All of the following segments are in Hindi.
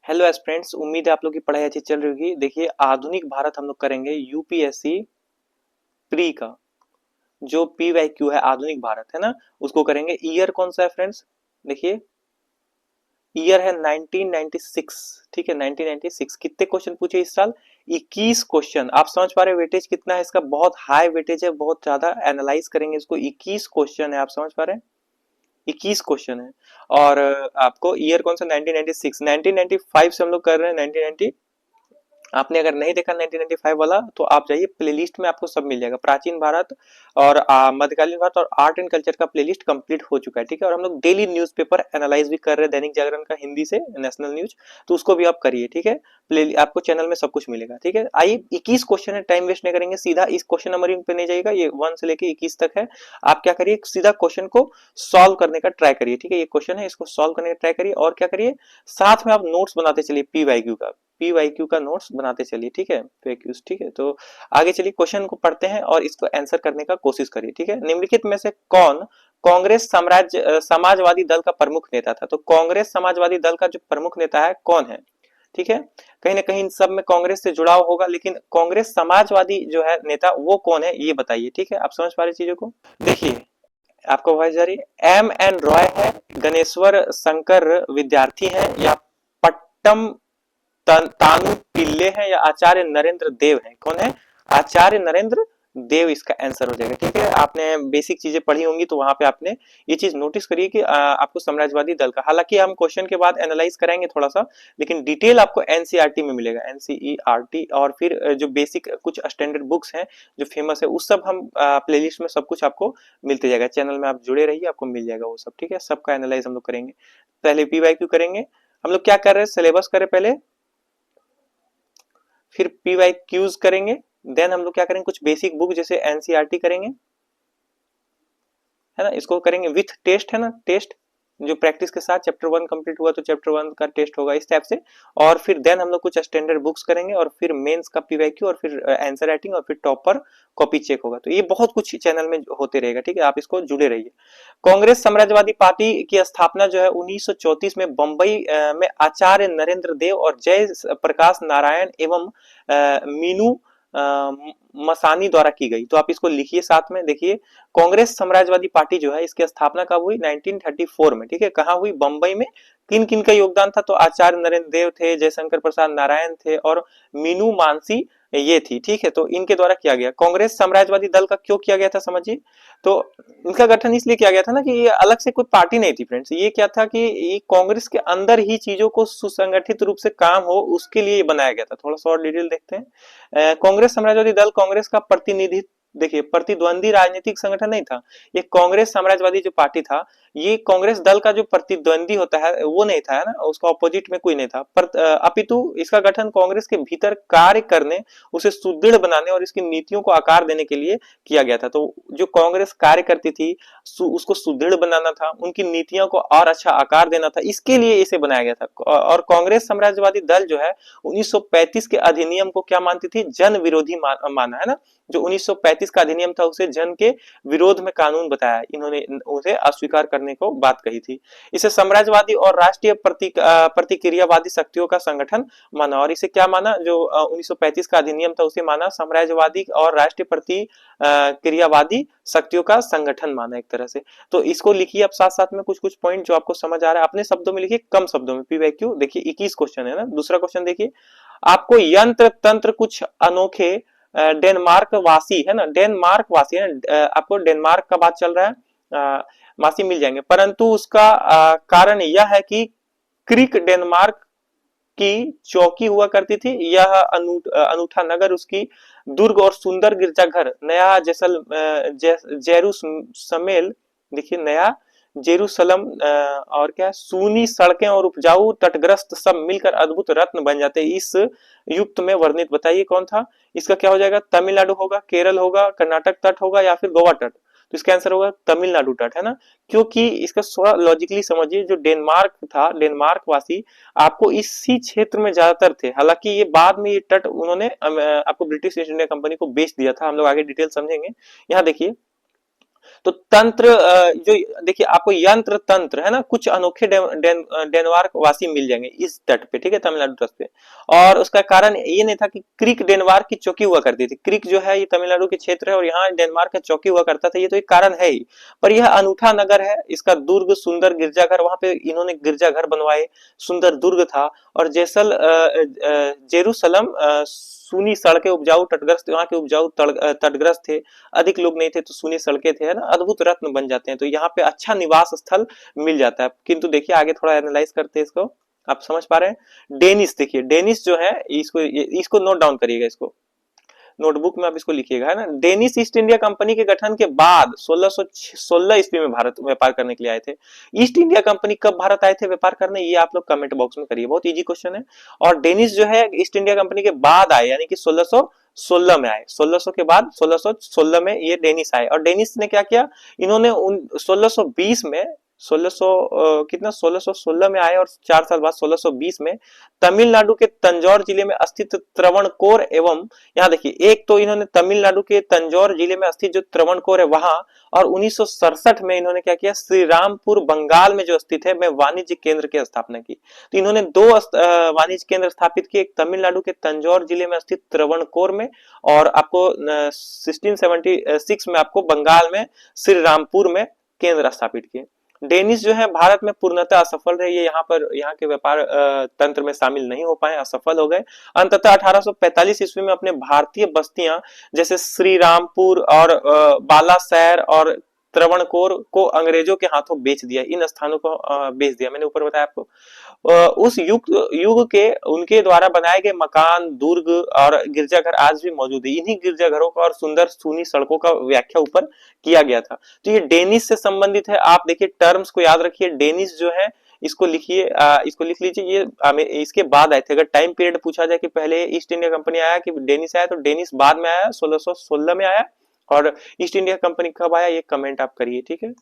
हेलो एस्पिरेंट्स, उम्मीद है आप लोग की पढ़ाई अच्छी चल रही होगी। देखिए, आधुनिक भारत हम लोग करेंगे यूपीएससी प्री का। जो पी वाई क्यू है, आधुनिक भारत है ना, उसको करेंगे। ईयर कौन सा है फ्रेंड्स? देखिए, ईयर है 1996। ठीक है, 1996। कितने क्वेश्चन पूछे इस साल? 21 क्वेश्चन। आप समझ पा रहे हो वेटेज कितना है इसका? बहुत हाई वेटेज है, बहुत ज्यादा एनालाइज करेंगे इसको। 21 क्वेश्चन है, आप समझ पा रहे हैं? 21 क्वेश्चन है। और आपको ईयर कौन सा? 1996। 1995 से हम लोग कर रहे हैं 1990। आपने अगर नहीं देखा 1995 वाला तो आप जाइए, प्लेलिस्ट में आपको सब मिल जाएगा। प्राचीन भारत और मध्यकालीन भारत और आर्ट एंड कल्चर का प्लेलिस्ट कंप्लीट हो चुका है। ठीक है, और हम लोग डेली न्यूज़पेपर एनालाइज भी कर रहे हैं, दैनिक जागरण का हिंदी से, नेशनल न्यूज, तो उसको भी आप करिए। ठीक है, प्ले आपको चैनल में सब कुछ मिलेगा। ठीक है, आइए, 21 क्वेश्चन है, टाइम वेस्ट नहीं करेंगे, सीधा इस क्वेश्चन नंबरिंग पे नहीं जाइएगा। ये 1 से लेके 21 तक है। आप क्या करिए, सीधा क्वेश्चन को सॉल्व करने का ट्राई करिए। ठीक है, ये क्वेश्चन है, इसको सॉल्व करने का ट्राई करिए। और क्या करिए, साथ में आप नोट्स बनाते चलिए, पीवाईक्यू का। पीवाईक्यू का नोट्स बनाते चलिए। ठीक है, पीवाईक्यूज। ठीक है, तो आगे चलिए, क्वेश्चन को पढ़ते हैं और इसको आंसर करने का कोशिश करिए। ठीक है, निम्नलिखित में से कौन कांग्रेस समाजवादी दल का प्रमुख नेता था? तो कांग्रेस समाजवादी दल का जो प्रमुख नेता है कौन है? ठीक है, कहीं ना कहीं इन सब में कांग्रेस से जुड़ाव होगा, लेकिन कांग्रेस समाजवादी जो है नेता वो कौन है, ये बताइए। ठीक है, आप समझ पा रहे चीजों को? देखिए, आपको आवाज जा रही है? एम एन रॉय है, गणेश्वर शंकर विद्यार्थी है, या पट्टम तानु पिल्ले हैं, या आचार्य नरेंद्र देव हैं? कौन है? आचार्य नरेंद्र देव इसका आंसर हो जाएगा। ठीक है, आपने बेसिक चीजें पढ़ी होंगी तो वहां पे आपने ये चीज नोटिस करिए कि आपको साम्राज्यवादी दल का, हालांकि हम क्वेश्चन के बाद एनालाइज कराएंगे थोड़ा सा, लेकिन डिटेल आपको एनसीईआरटी में मिलेगा, एनसीईआरटी। और फिर जो बेसिक कुछ स्टैंडर्ड बुक्स हैं जो फेमस है, उस सब हम प्लेलिस्ट में सब कुछ आपको मिलते जाएगा। चैनल में आप जुड़े रहिए, आपको मिल जाएगा वो सब। ठीक है, सबका एनालाइज हम लोग करेंगे। पहले पीवाईक्यू करेंगे। हम लोग क्या कर रहे हैं, सिलेबस करें पहले, फिर पीवाईक्यूज करेंगे। देन हम लोग क्या करेंगे, कुछ बेसिक बुक जैसे एनसीईआरटी करेंगे, है ना, इसको करेंगे विथ टेस्ट, है ना, टेस्ट जो प्रैक्टिस के साथ। चैप्टर 1 कंप्लीट हुआ तो चैप्टर 1 का टेस्ट होगा, इस टाइप से। और फिर देन हम लोग कुछ स्टैंडर्ड बुक्स करेंगे, और फिर मेंस का पीवाईक्यू, और फिर आंसर राइटिंग, और फिर टॉपर कॉपी चेक होगा। तो ये बहुत कुछ चैनल में होते रहेगा। ठीक है, आप इसको जुड़े रहिए। कांग्रेस साम्राज्यवादी पार्टी की स्थापना जो है 1934 में बंबई में आचार्य नरेंद्र देव और जय प्रकाश नारायण एवं मीनू मसानी द्वारा की गई। तो आप इसको लिखिए साथ में। देखिए, कांग्रेस साम्राज्यवादी पार्टी जो है इसकी स्थापना कब हुई? 1934 में। ठीक है, कहाँ हुई? बंबई में। किन किन का योगदान था? तो आचार्य नरेंद्र देव थे, जयशंकर प्रसाद नारायण थे, और मीनू मानसी ये थी। ठीक है, तो इनके द्वारा किया गया। कांग्रेस साम्राज्यवादी दल का क्यों किया गया था, समझिए। तो इनका गठन इसलिए किया गया था ना कि ये अलग से कोई पार्टी नहीं थी फ्रेंड्स। ये क्या था कि ये कांग्रेस के अंदर ही चीजों को सुसंगठित रूप से काम हो, उसके लिए बनाया गया था। थोड़ा सा और डिटेल देखते हैं। कांग्रेस साम्राज्यवादी दल कांग्रेस का प्रतिनिधित्व, देखिए, प्रतिद्वंदी राजनीतिक संगठन नहीं था। ये कांग्रेस साम्राज्यवादी जो पार्टी था, ये कांग्रेस दल का जो प्रतिद्वंदी होता है वो नहीं था, है ना, उसका ऑपोजिट में कोई नहीं था। पर अपितु इसका गठन कांग्रेस के भीतर कार्य करने, उसे सुदृढ़ बनाने और इसकी नीतियों को आकार देने के लिए किया गया था। तो जो कांग्रेस कार्य करती थी, उसको सुदृढ़ बनाना था, उनकी नीतियों को और अच्छा आकार देना था, इसके लिए इसे बनाया गया था। और कांग्रेस साम्राज्यवादी दल जो है 1935 के अधिनियम को क्या मानती थी? जन विरोधी माना, है ना। जो 1935 का अधिनियम था उसे जन के विरोध में कानून बताया, इन्होंने उसे अस्वीकार करने को बात कही थी। इसे साम्राज्यवादी और राष्ट्रीय प्रतिक्रियावादी शक्तियों का संगठन माना। और इसे क्या माना? जो 1935 का अधिनियम था उसे माना साम्राज्यवादी और राष्ट्रीय प्रतिक्रियावादी शक्तियों का संगठन माना एक तरह से। तो इसको लिखिए आप साथ साथ में, कुछ कुछ पॉइंट जो आपको समझ आ रहा है अपने शब्दों में लिखिए, कम शब्दों में। पीवाईक्यू देखिए 21 क्वेश्चन है ना। दूसरा क्वेश्चन देखिए, आपको यंत्र तंत्र कुछ अनोखे डेनमार्क वासी, है ना, डेनमार्क वासी है ना, आपको डेनमार्क का बात चल रहा है, वासी मिल जाएंगे। परंतु उसका कारण यह है कि क्रिक डेनमार्क की चौकी हुआ करती थी। यह अनूठा नगर, उसकी दुर्ग और सुंदर गिरजाघर, नया जेरूसमेल, देखिए नया जेरूसलम, और क्या, सूनी सड़कें और उपजाऊ तटग्रस्त सब मिलकर अद्भुत रत्न बन जाते। इस युक्त में वर्णित बताइए कौन था? इसका क्या हो जाएगा? तमिलनाडु होगा, केरल होगा, कर्नाटक तट होगा, या फिर गोवा तट। तो इसका आंसर होगा तमिलनाडु तट, है ना। क्योंकि इसका थोड़ा लॉजिकली समझिए, जो डेनमार्क था, डेनमार्क वासी आपको इसी क्षेत्र में ज्यादातर थे। हालांकि ये बाद में ये तट उन्होंने आपको ब्रिटिश ईस्ट इंडिया कंपनी को बेच दिया था। हम लोग आगे डिटेल समझेंगे। यहाँ देखिए, तो तंत्र जो देखिए आपको यंत्र तंत्र है ना, कुछ अनोखे डेनमार्क वासी मिल जाएंगे इस तट पे, ठीक है, तमिलनाडु तट पे। और उसका कारण ये नहीं था कि क्रिक डेनमार्क की चौकी हुआ करती थी। क्रिक जो है ये तमिलनाडु के क्षेत्र है और यहाँ डेनमार्क का चौकी हुआ करता था, ये तो एक कारण है ही। पर यह अनूठा नगर है, इसका दुर्ग, सुंदर गिरजाघर, वहां पे इन्होंने गिरजाघर बनवाए, सुंदर दुर्ग था। और जेरूसलम सूनी सड़कें, उपजाऊ तटग्रस्त, वहां के उपजाऊ तटग्रस्त थे, अधिक लोग नहीं थे तो सूनी सड़कें थे, है ना, अद्भुत रत्न बन जाते हैं। तो यहाँ पे अच्छा निवास स्थल मिल जाता है। किंतु देखिए आगे थोड़ा एनालाइज करते हैं इसको, आप समझ पा रहे हैं। डेनिस, देखिए डेनिस जो है, इसको नोट डाउन करिएगा, इसको नोटबुक में आप इसको लिखिएगा, है ना। डेनिस ईस्ट इंडिया कंपनी के गठन के बाद 1616 ईस्वी में भारत व्यापार करने के लिए आए थे। ईस्ट इंडिया कंपनी कब भारत आए थे व्यापार करने, ये आप लोग कमेंट बॉक्स में करिए, बहुत इजी क्वेश्चन है। और डेनिस जो है ईस्ट इंडिया कंपनी के बाद आए, यानी कि 1616 में आए, 1600 के बाद 1616 में ये डेनिस आए। और डेनिस ने क्या किया, इन्होंने 1620 में 1600 कितना 1616 में आए और 4 साल बाद 1620 में तमिलनाडु के तंजौर जिले में स्थित त्रवणकोर एवं, यहाँ देखिए एक तो इन्होंने तमिलनाडु के तंजौर जिले में स्थित जो त्रवणकोर है वहां, और 1967 में इन्होंने क्या किया, श्री रामपुर बंगाल में जो स्थित है में वाणिज्य केंद्र की स्थापना की। तो इन्होंने दो वाणिज्य केंद्र स्थापित किए, एक तमिलनाडु के तंजौर जिले में स्थित त्रवणकोर में, और आपको 1676 में आपको बंगाल में श्री रामपुर में केंद्र स्थापित किए। डेनिस जो है भारत में पूर्णतः असफल रहे, ये यहाँ पर यहाँ के व्यापार तंत्र में शामिल नहीं हो पाए, असफल हो गए। अंततः 1845 ईस्वी में अपने भारतीय बस्तियां जैसे श्री रामपुर और बालासैर और त्रवणकोर को अंग्रेजों के हाथों बेच दिया, इन स्थानों को बेच दिया, मैंने ऊपर बताया आपको। उस युग के उनके द्वारा बनाए गए मकान, दुर्ग और गिरजाघर आज भी मौजूद है। इन्हीं गिरजाघरों का और सुंदर सूनी सड़कों का व्याख्या ऊपर किया गया था। तो ये डेनिस से संबंधित है। आप देखिए टर्म्स को याद रखिए, डेनिस जो है इसको लिखिए, इसको लिख लीजिए, ये इसके बाद आए थे। अगर टाइम पीरियड पूछा जाए कि पहले ईस्ट इंडिया कंपनी आया कि डेनिस आया, तो डेनिस बाद में आया, 1616 में आया। और ईस्ट इंडिया कंपनी कब आया, ये कमेंट आप करिए, ठीक है।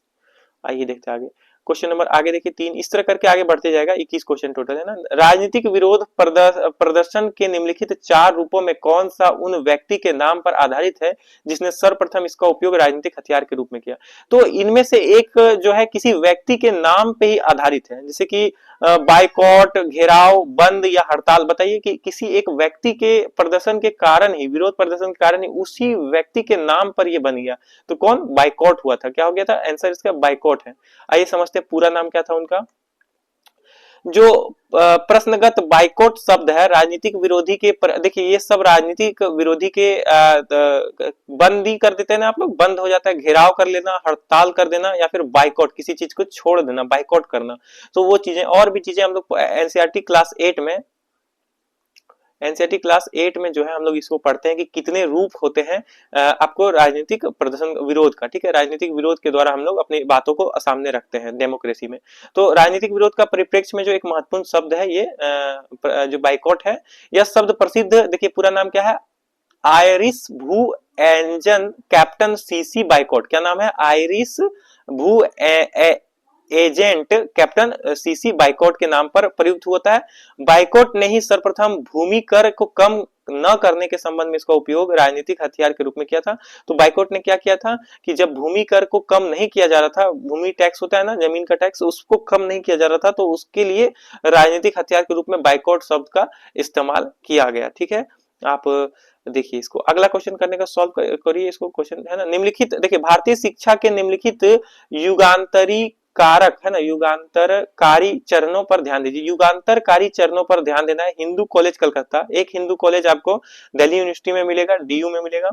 आइए देखते हैं आगे। क्वेश्चन नंबर आगे देखिए 3, इस तरह करके आगे बढ़ते जाएगा, 21 क्वेश्चन टोटल है ना। राजनीतिक विरोध प्रदर्शन के निम्नलिखित 4 रूपों में कौन सा उन व्यक्ति के नाम पर आधारित है जिसने सर्वप्रथम इसका उपयोग राजनीतिक हथियार के रूप में किया। तो इनमें से एक जो है किसी व्यक्ति के नाम पे ही आधारित है, जैसे कि बाइकॉट, घेराव, बंद या हड़ताल। बताइए कि किसी एक व्यक्ति के प्रदर्शन के कारण ही, विरोध प्रदर्शन के कारण ही उसी व्यक्ति के नाम पर यह बन गया। तो कौन, बाइकॉट हुआ था, क्या हो गया था, आंसर इसका बाइकॉट है। आइए समझते हैं पूरा नाम क्या था उनका। जो प्रश्नगत बाइकॉट शब्द है राजनीतिक विरोधी के देखिए ये सब राजनीतिक विरोधी के बंद ही कर देते हैं ना आप लोग, बंद हो जाता है, घेराव कर लेना, हड़ताल कर देना, या फिर बाइकॉट, किसी चीज को छोड़ देना, बाइकॉट करना। तो वो चीजें और भी चीजें हम लोग एनसीईआरटी क्लास 8 में, एनसीईआरटी क्लास 8 में जो है हम लोग इसको पढ़ते हैं कि कितने रूप होते हैं आपको राजनीतिक प्रदर्शन विरोध का, ठीक है। राजनीतिक विरोध के द्वारा हम लोग अपनी बातों को सामने रखते हैं डेमोक्रेसी में। तो राजनीतिक विरोध का परिप्रेक्ष्य में जो एक महत्वपूर्ण शब्द है ये जो बाइकॉट है, यह शब्द प्रसिद्ध, देखिए पूरा नाम क्या है, आयरिस भू एंजन कैप्टन सीसी बाइकॉट। क्या नाम है, आयरिस भू एजेंट कैप्टन सीसी बाइकॉट के नाम पर प्रयुक्त होता है। बाइकॉट ने ही सर्वप्रथम भूमि कर को कम न करने के संबंध में इसका उपयोग राजनीतिक हथियार के रूप में किया था। तो बाइकॉट ने क्या किया था कि जब भूमि कर को कम नहीं किया जा रहा था, भूमि टैक्स होता है ना, जमीन का टैक्स, उसको कम नहीं किया जा रहा था, तो उसके लिए राजनीतिक हथियार के रूप में बाइकॉट शब्द का इस्तेमाल किया गया, ठीक है। आप देखिए इसको अगला क्वेश्चन करने का सॉल्व करिए इसको, क्वेश्चन है ना, निम्नलिखित देखिए भारतीय शिक्षा के निम्नलिखित युगांतरी कारक है ना, युगांतरकारी चरणों पर ध्यान दीजिए। युगांतरकारी चरणों पर ध्यान देना है। हिंदू कॉलेज कलकत्ता, एक हिंदू कॉलेज आपको दिल्ली यूनिवर्सिटी में मिलेगा, डीयू में मिलेगा,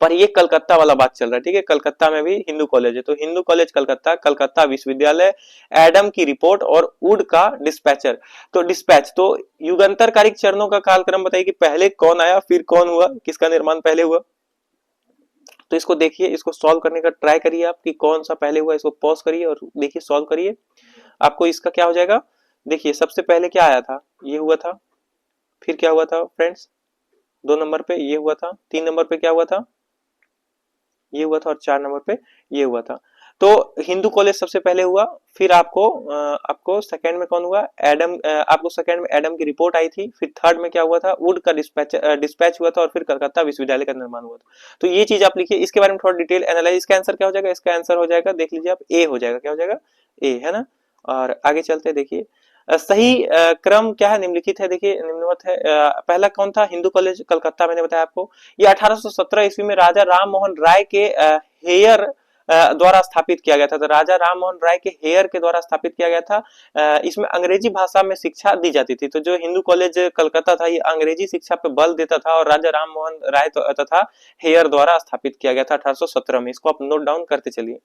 पर ये कलकत्ता वाला बात चल रहा है, ठीक है। कलकत्ता में भी हिंदू कॉलेज है, तो हिंदू कॉलेज कलकत्ता, कलकत्ता विश्वविद्यालय, एडम की रिपोर्ट और वुड का डिस्पैचर। तो डिस्पैच, तो युगांतरकारी चरणों का कालक्रम बताइए कि पहले कौन आया फिर कौन हुआ, किसका निर्माण पहले हुआ। तो इसको देखिए, इसको सॉल्व करने का ट्राई करिए आप कि कौन सा पहले हुआ, इसको पॉज करिए और देखिए सॉल्व करिए। आपको इसका क्या हो जाएगा, देखिए सबसे पहले क्या आया था, ये हुआ था, फिर क्या हुआ था फ्रेंड्स, 2 नंबर पे ये हुआ था, 3 नंबर पे क्या हुआ था, ये हुआ था, और 4 नंबर पे ये हुआ था। तो हिंदू कॉलेज सबसे पहले हुआ, फिर आपको सेकंड में कौन हुआ, एडम, आपको सेकंड में एडम की रिपोर्ट आई थी, फिर थर्ड में क्या हुआ था, वुड का डिस्पैच हुआ था, और फिर कलकत्ता विश्वविद्यालय का निर्माण हुआ था। तो ये चीज आप लिखिए, इसके बारे में थोड़ा डिटेल एनालाइज। इसका आंसर क्या हो जाएगा, इसका आंसर हो जाएगा, देख लीजिए आप, ए हो जाएगा, क्या हो जाएगा, ए, है ना। और आगे चलते हैं, देखिए सही क्रम क्या है, निम्नलिखित है, देखिए निम्नवत है। पहला कौन था, हिंदू कॉलेज कलकत्ता, मैंने बताया आपको। ये 1817 ईस्वी में राजा राम मोहन राय के हेयर द्वारा स्थापित किया गया था। तो राजा राम मोहन राय के हेयर के द्वारा स्थापित किया गया था। इसमें अंग्रेजी भाषा में शिक्षा दी जाती थी। तो जो हिंदू कॉलेज कलकत्ता था, ये अंग्रेजी शिक्षा पे बल देता था, और राजा राम मोहन राय तथा हेयर द्वारा स्थापित किया गया था 1817 में। इसको आप नोट डाउन करते चलिए।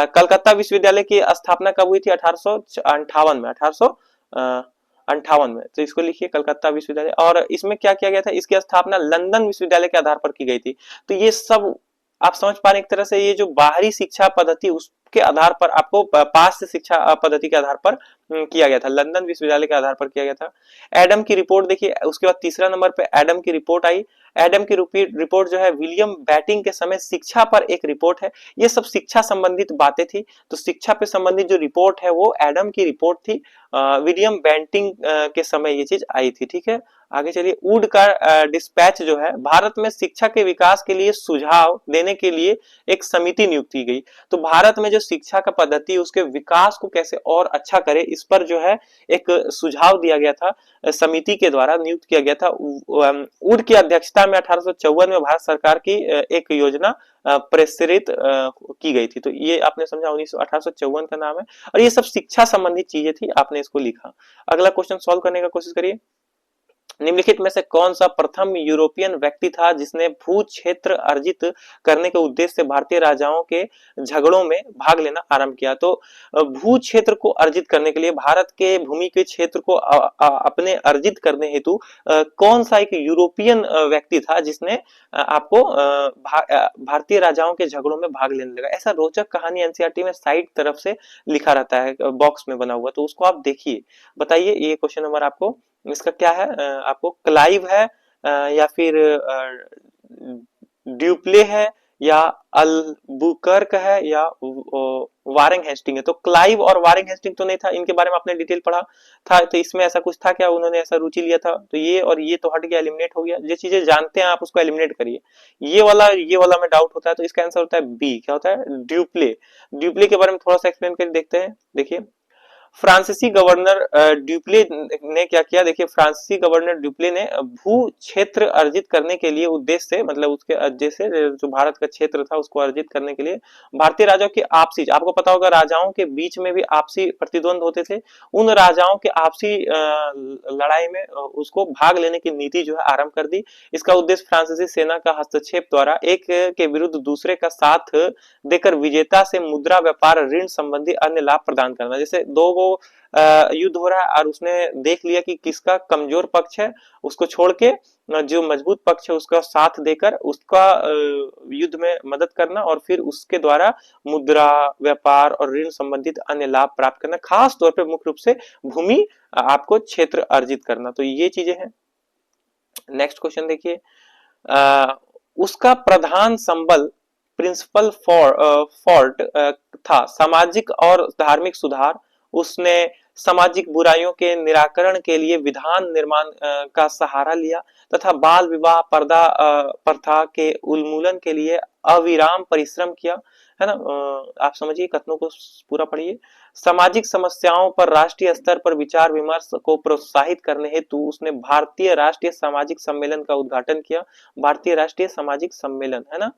कलकत्ता विश्वविद्यालय की स्थापना कब हुई थी, 1858 में, 1858 में। तो इसको लिखिए, कलकत्ता विश्वविद्यालय। और इसमें क्या किया गया था, इसकी स्थापना लंदन विश्वविद्यालय के आधार पर की गई थी। तो ये सब आप समझ पा रहे एक तरह से, ये जो बाहरी शिक्षा पद्धति उसके आधार पर, आपको पाश्चात्य शिक्षा पद्धति के आधार पर किया गया था, लंदन विश्वविद्यालय के आधार पर किया गया था। एडम की रिपोर्ट देखिए, उसके बाद तीसरा नंबर पे एडम की रिपोर्ट आई। एडम की रिपोर्ट जो है विलियम बैटिंग के समय शिक्षा पर एक रिपोर्ट है। ये सब शिक्षा संबंधित बातें थी। तो शिक्षा पे संबंधित जो रिपोर्ट है वो एडम की रिपोर्ट थी। विलियम बैटिंग के समय ये चीज आई थी, ठीक है। आगे चलिए, वुड का डिस्पैच जो है, भारत में शिक्षा के विकास के लिए सुझाव देने के लिए एक समिति नियुक्त की गई। तो भारत में जो शिक्षा का पद्धति, उसके विकास को कैसे और अच्छा करे, इस पर जो है एक सुझाव दिया गया था, समिति के द्वारा नियुक्त किया गया था। वुड की अध्यक्षता में 1854 में भारत सरकार की एक योजना प्रेरित की गई थी। तो ये आपने समझा, 1854 का नाम है, और ये सब शिक्षा संबंधित चीजें थी, आपने इसको लिखा। अगला क्वेश्चन सॉल्व करने का कोशिश करिए। निम्नलिखित में से कौन सा प्रथम यूरोपियन व्यक्ति था जिसने भू क्षेत्र अर्जित करने के उद्देश्य से भारतीय राजाओं के झगड़ों में भाग लेना आरंभ किया। तो भू क्षेत्र को अर्जित करने के लिए, भारत के भूमि के क्षेत्र को अपने अर्जित करने हेतु कौन सा एक यूरोपियन व्यक्ति था जिसने आपको भारतीय राजाओं के झगड़ों में भाग लेने लगा। ऐसा रोचक कहानी एनसीईआरटी में साइड तरफ से लिखा रहता है, बॉक्स में बना हुआ, तो उसको आप देखिए, बताइए। ये क्वेश्चन नंबर आपको इसका क्या है, आपको क्लाइव है, या फिर ड्यूप्ले है, या अल्बुकर्क है, या वारेंग हेस्टिंग है। तो क्लाइव और वारेंग हेस्टिंग तो नहीं था, इनके बारे में आपने डिटेल पढ़ा था। तो इसमें ऐसा कुछ था क्या, उन्होंने ऐसा रुचि लिया था? तो ये और ये तो हट गया, एलिमिनेट हो गया। जो चीजें जानते हैं आप उसको एलिमिनेट करिए। ये वाला में डाउट होता है, तो इसका आंसर होता है बी, क्या होता है, ड्यूप्ले। ड्यूप्ले के बारे में थोड़ा सा एक्सप्लेन करके देखते हैं। देखिए, फ्रांसीसी गवर्नर ड्यूप्ले ने क्या किया, देखिए, फ्रांसीसी गवर्नर ड्यूप्ले ने भू क्षेत्र अर्जित करने के लिए उद्देश्य से, मतलब उसके जैसे जो भारत का क्षेत्र था उसको अर्जित करने के लिए भारतीय राजाओं के आपसी, आपको पता होगा राजाओं के बीच में भी आपसी प्रतिद्वंद होते थे, उन राजाओं के आपसी लड़ाई में उसको भाग लेने की नीति जो है आरंभ कर दी। इसका उद्देश्य फ्रांसीसी सेना का हस्तक्षेप द्वारा एक के विरुद्ध दूसरे का साथ देकर विजेता से मुद्रा, व्यापार, ऋण संबंधी अन्य लाभ प्रदान करना। जैसे दो युद्ध हो रहा है और उसने देख लिया कि किसका कमजोर पक्ष है, उसको छोड़ के जो मजबूत पक्ष है उसका साथ देकर उसका युद्ध में मदद करना, और फिर उसके द्वारा मुद्रा, व्यापार और ऋण संबंधित अन्य लाभ प्राप्त करना, खास तौर पे मुख्य रूप से भूमि, आपको क्षेत्र अर्जित करना। तो ये चीजें हैं। नेक्स्ट क्वेश्चन देखिए, उसका प्रधान संबल, प्रिंसिपल फॉर्ट था सामाजिक और धार्मिक सुधार। उसने सामाजिक बुराइयों के निराकरण के लिए विधान निर्माण का सहारा लिया तथा बाल विवाह, पर्दा प्रथा के उन्मूलन के लिए अविराम परिश्रम किया, है ना। आप समझिए, कथनों को पूरा पढ़िए। सामाजिक समस्याओं पर राष्ट्रीय स्तर पर विचार विमर्श को प्रोत्साहित करने हेतु उसने भारतीय राष्ट्रीय सामाजिक सम्मेलन का उद्घाटन किया। भारतीय राष्ट्रीय सामाजिक सम्मेलन, है ना,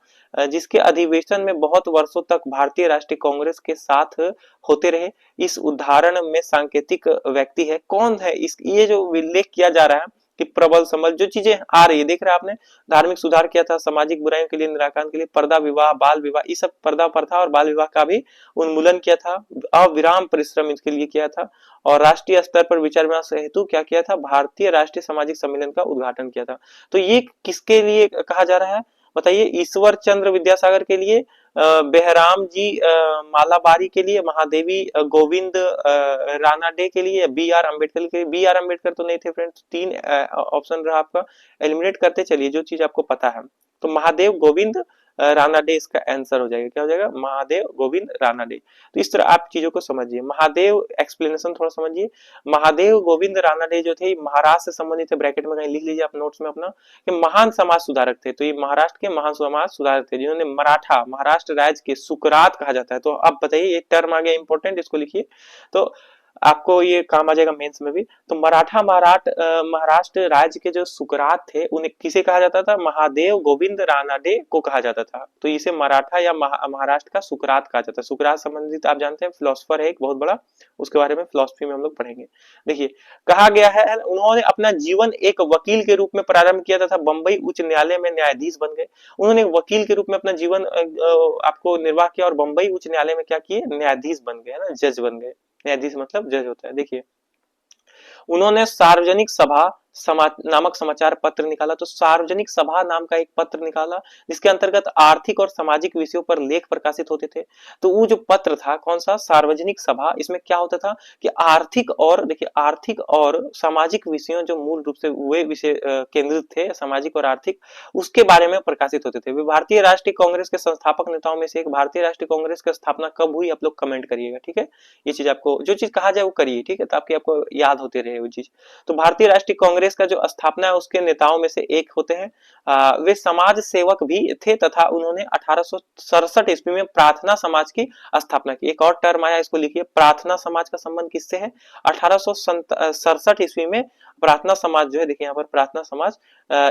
जिसके अधिवेशन में बहुत वर्षों तक भारतीय राष्ट्रीय कांग्रेस के साथ होते रहे। इस उदाहरण में सांकेतिक व्यक्ति है, कौन है इस, ये जो उल्लेख किया जा रहा है कि प्रबल समझ, जो चीजें आ रही है, देख रहे हैं आपने, धार्मिक सुधार किया था, सामाजिक बुराइयों के लिए निराकरण के लिए, पर्दा विवाह, बाल विवाह, ये सब, पर्दा प्रथा और बाल विवाह का भी उन्मूलन किया था, अविराम परिश्रम इसके लिए किया था, और राष्ट्रीय स्तर पर विचार विमर्श हेतु क्या किया था, भारतीय राष्ट्रीय सामाजिक सम्मेलन का उद्घाटन किया था। तो ये किसके लिए कहा जा रहा है, बताइए? ईश्वर चंद्र विद्यासागर के लिए, बेहराम जी मालाबारी के लिए, महादेवी गोविंद रानाडे के लिए, बी आर अम्बेडकर के लिए। बी आर अम्बेडकर तो नहीं थे फ्रेंड्स, तीन ऑप्शन रहा आपका, एलिमिनेट करते चलिए जो चीज आपको पता है। तो महादेव गोविंद रानाडे इसका आंसर हो जाएगा। क्या हो जाएगा? महादेव गोविंद रानाडे। तो इस तरह आप चीजों को समझिए। महादेव एक्सप्लेनेशन थोड़ा समझिए। महादेव गोविंद रानाडे जो थे महाराष्ट्र से संबंधित है, ब्रैकेट में कहीं लिख लीजिए आप नोट्स में अपना, कि महान समाज सुधारक थे। तो ये महाराष्ट्र के महान समाज सुधारक थे जिन्होंने मराठा महाराष्ट्र राज्य के सुकरात कहा जाता है। तो अब बताइए ये टर्म आ गया इंपॉर्टेंट, इसको लिखिए तो आपको ये काम आ जाएगा मेंस में भी। तो महाराष्ट्र राज्य के जो सुकरात थे उन्हें किसे कहा जाता था? महादेव गोविंद रानाडे को कहा जाता था। तो इसे मराठा या महाराष्ट्र का सुकरात कहा जाता है। सुकरात संबंधित आप जानते हैं फिलोसफर है एक बहुत बड़ा, उसके बारे में फिलोसफी में हम लोग पढ़ेंगे। देखिए कहा गया है उन्होंने अपना जीवन एक वकील के रूप में प्रारंभ किया तथा बंबई उच्च न्यायालय में न्यायाधीश बन गए। उन्होंने वकील के रूप में अपना जीवन आपको निर्वाह किया और बंबई उच्च न्यायालय में क्या किए? न्यायाधीश बन गए, है ना, जज बन गए। न्यायाधीश मतलब जज होता है। देखिए उन्होंने सार्वजनिक सभा नामक समाचार पत्र निकाला। तो सार्वजनिक सभा नाम का एक पत्र निकाला जिसके अंतर्गत आर्थिक और सामाजिक विषयों पर लेख प्रकाशित होते थे। तो वो जो पत्र था कौन सा? सार्वजनिक सभा। इसमें क्या होता था कि आर्थिक और, देखिए आर्थिक और सामाजिक विषयों जो मूल रूप से वे विषय केंद्रित थे, सामाजिक और आर्थिक, उसके बारे में प्रकाशित होते थे। वे भारतीय राष्ट्रीय कांग्रेस के संस्थापक नेताओं में से एक। भारतीय राष्ट्रीय कांग्रेस की स्थापना कब हुई आप लोग कमेंट करिएगा, ठीक है। ये चीज आपको जो चीज कहा जाए वो करिए, ठीक है, ताकि आपको याद होते रहे वो चीज। तो भारतीय राष्ट्रीय कांग्रेस का जो स्थापना है उसके नेताओं में से एक होते हैं। वे समाज सेवक भी थे तथा उन्होंने 1867 ईस्वी में प्रार्थना समाज की स्थापना की। एक और टर्म आया, इसको लिखिए। प्रार्थना समाज का संबंध किससे है? 1867 ईस्वी में प्रार्थना समाज जो है, देखिए यहाँ पर प्रार्थना समाज,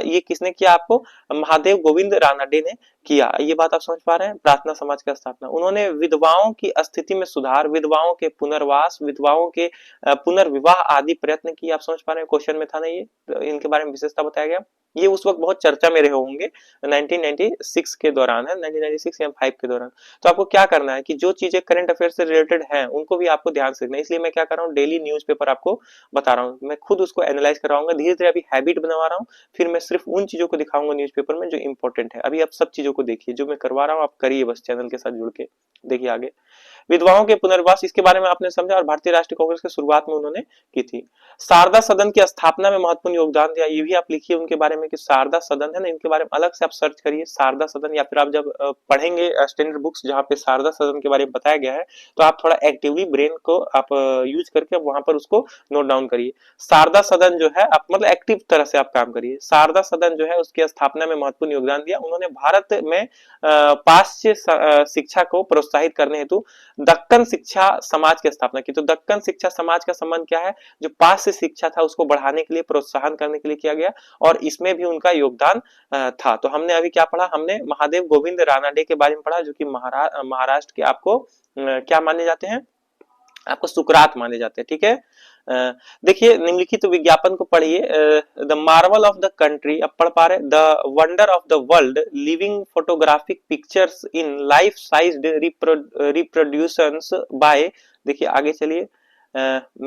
ये किसने किया आपको? महादेव गोविंद रानाडे ने किया। ये बात आप समझ पा रहे हैं? प्रार्थना समाज का स्थापना। उन्होंने विधवाओं की स्थिति में सुधार, विधवाओं के पुनर्वास, विधवाओं के पुनर्विवाह आदि प्रयत्न किए। आप समझ पा रहे हैं? क्वेश्चन में था ना ये, इनके बारे में विशेषता बताया गया। ये उस वक्त बहुत चर्चा में रहे होंगे 1996 के दौरान, है 1996 या 5 के दौरान। तो आपको क्या करना है कि जो चीजें करंट अफेयर से रिलेटेड हैं उनको भी आपको ध्यान से रखना है। इसलिए मैं क्या कर रहा हूँ, डेली न्यूज़पेपर आपको बता रहा हूँ, मैं खुद उसको एनालाइज कराऊंगा। धीरे धीरे अभी हैबिट बनवा रहा हूँ, फिर मैं सिर्फ उन चीजों को दिखाऊंगा न्यूज़पेपर में जो इंपॉर्टेंट है। अभी आप सब चीजों को देखिए, जो मैं करवा रहा हूँ आप करिए, बस चैनल के साथ जुड़ के देखिए आगे। विधवाओं के पुनर्वास, इसके बारे में आपने समझा, और भारतीय राष्ट्रीय कांग्रेस की शुरुआत में उन्होंने की थी। शारदा सदन की स्थापना में महत्वपूर्ण योगदान दिया। ये भी आप लिखिए उनके बारे में कि शारदा सदन है ना, इनके बारे में अलग से आप सर्च करिए शारदा सदन, या फिर आप जब पढ़ेंगे स्टैंडर्ड बुक्स जहाँ पे शारदा सदन के बारे में बताया गया है तो आप थोड़ा एक्टिवली ब्रेन को आप यूज करके वहां पर उसको नोट डाउन करिए। शारदा सदन जो है आप मतलब एक्टिव तरह से आप काम करिए। शारदा सदन जो है उसकी स्थापना में महत्वपूर्ण योगदान दिया। उन्होंने भारत में पाश्चात्य शिक्षा को प्रोत्साहित करने हेतु दक्कन शिक्षा समाज की स्थापना की। तो दक्कन शिक्षा समाज का संबंध क्या है? जो पाश्चात्य शिक्षा था उसको बढ़ाने के लिए, प्रोत्साहन करने के लिए किया गया, और इसमें भी उनका योगदान था। तो हमने अभी क्या पढ़ा? हमने महादेव गोविंद रानाडे के बारे में पढ़ा, जो कि महाराष्ट्र के आपको क्या माने जाते हैं? आपको सुकरात माने जाते हैं, ठीक है। देखिए निम्नलिखित विज्ञापन को पढ़िए। The marvel of the country, अब पढ़ पा रहे? The wonder of the world, living photographic pictures in life sized reproductions by, देखिए आगे चलिए,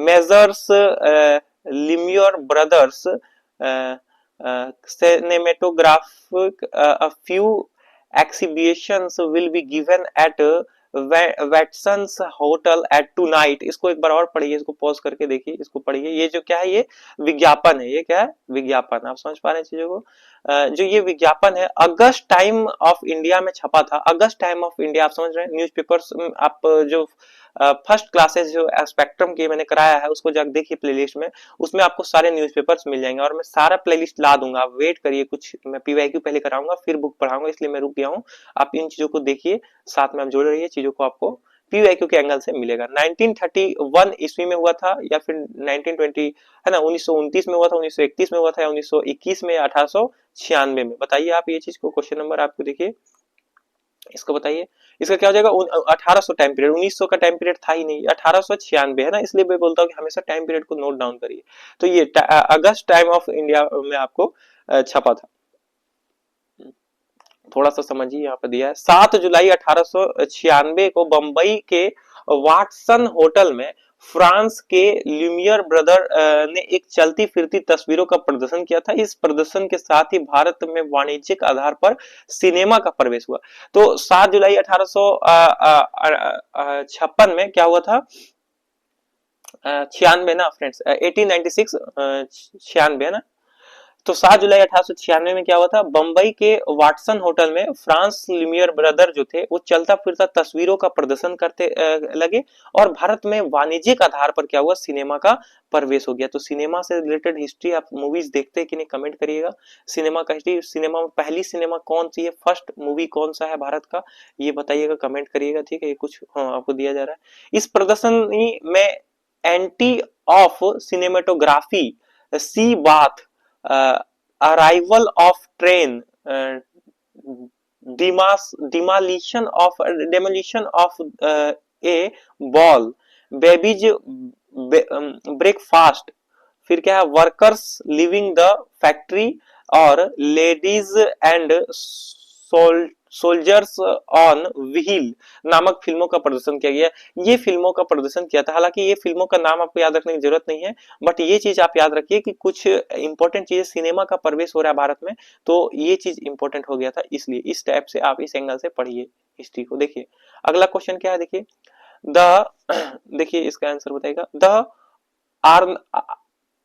Messrs Lumiere Brothers cinematographic, a few exhibitions will be given at Watson's hotel at tonight. इसको एक बार और पढ़िए, इसको पॉज करके देखिए, इसको पढ़िए। ये जो क्या है? ये विज्ञापन है। ये क्या है? विज्ञापन। आप समझ पा रहे हैं चीजों को? जो ये विज्ञापन है अगस्त टाइम ऑफ इंडिया में छपा था। अगस्त टाइम ऑफ इंडिया, आप समझ रहे हैं? न्यूज़पेपर्स आप जो फर्स्ट क्लासेस जो स्पेक्ट्रम की मैंने कराया है उसको जाकर देखिए प्लेलिस्ट में, उसमें आपको सारे न्यूज़पेपर्स मिल जाएंगे, और मैं सारा प्लेलिस्ट ला दूंगा। आप वेट करिए, कुछ मैं पीवाईक्यू पहले कराऊंगा फिर बुक पढ़ाऊंगा, इसलिए मैं रुक गया हूँ। आप इन चीजों को देखिए, साथ में आप जोड़ रहिए, चीजों को आपको पीवाईक्यू के एंगल से मिलेगा। 1931 ईस्वी में हुआ था, या फिर 1920 है ना, 1929 में हुआ था, 1931 में हुआ था, या 1921 में, या 1896 में? बताइए आप ये चीज को। क्वेश्चन नंबर आपको देखिए, इसको बताइए। इसका क्या हो जाएगा? 1800 टाइम पीरियड, 1900 का टाइम पीरियड था ही नहीं, 1896 है ना, इसलिए मैं बोलता हूँ कि हमेशा टाइम पीरियड को नोट डाउन करिए। तो ये अगस्त टाइम ऑफ इंडिया में आपको छपा था। थोड़ा सा समझिए, यहाँ पर दिया है 7 जुलाई 1896 को बंबई के वाटसन होटल में फ्रांस के ल्यूमियर ब्रदर ने एक चलती फिरती तस्वीरों का प्रदर्शन किया था। इस प्रदर्शन के साथ ही भारत में वाणिज्यिक आधार पर सिनेमा का प्रवेश हुआ। तो 7 जुलाई 1856 में क्या हुआ था? 96 ना फ्रेंड्स, 1896, 96 है ना। तो 7 जुलाई 1896 में क्या हुआ था, बंबई के वाटसन होटल में फ्रांस ल्यूमियर ब्रदर जो थे वो चलता फिरता तस्वीरों का प्रदर्शन करते लगे, और भारत में वाणिज्यिक आधार पर क्या हुआ, सिनेमा का प्रवेश हो गया। तो सिनेमा से रिलेटेड हिस्ट्री आप मूवीज देखते हैं कि नहीं, कमेंट करिएगा। सिनेमा का हिस्ट्री, सिनेमा में पहली सिनेमा कौन सी है, फर्स्ट मूवी कौन सा है भारत का, ये बताइएगा, कमेंट करिएगा, ठीक है। ये कुछ आपको दिया जा रहा है। इस प्रदर्शनी में entry of cinematography, sea bath, arrival of train, demolition of a ball, babies breakfast, फिर क्या है, वर्कर्स लिविंग द फैक्ट्री, और ladies and soldiers on wheel नामक फिल्मों का प्रदर्शन किया गया। ये फिल्मों का प्रदर्शन किया था। हालांकि ये फिल्मों का नाम आपको याद रखने की जरूरत नहीं है, बट ये चीज आप याद रखिए कि कुछ इंपॉर्टेंट चीजें, सिनेमा का प्रवेश हो रहा है भारत में, तो ये चीज इंपॉर्टेंट हो गया था, इसलिए इस टाइप से आप इस एंगल से पढ़िए हिस्ट्री को। देखिए अगला क्वेश्चन क्या है, देखिए द देखिए इसका आंसर बताएगा, the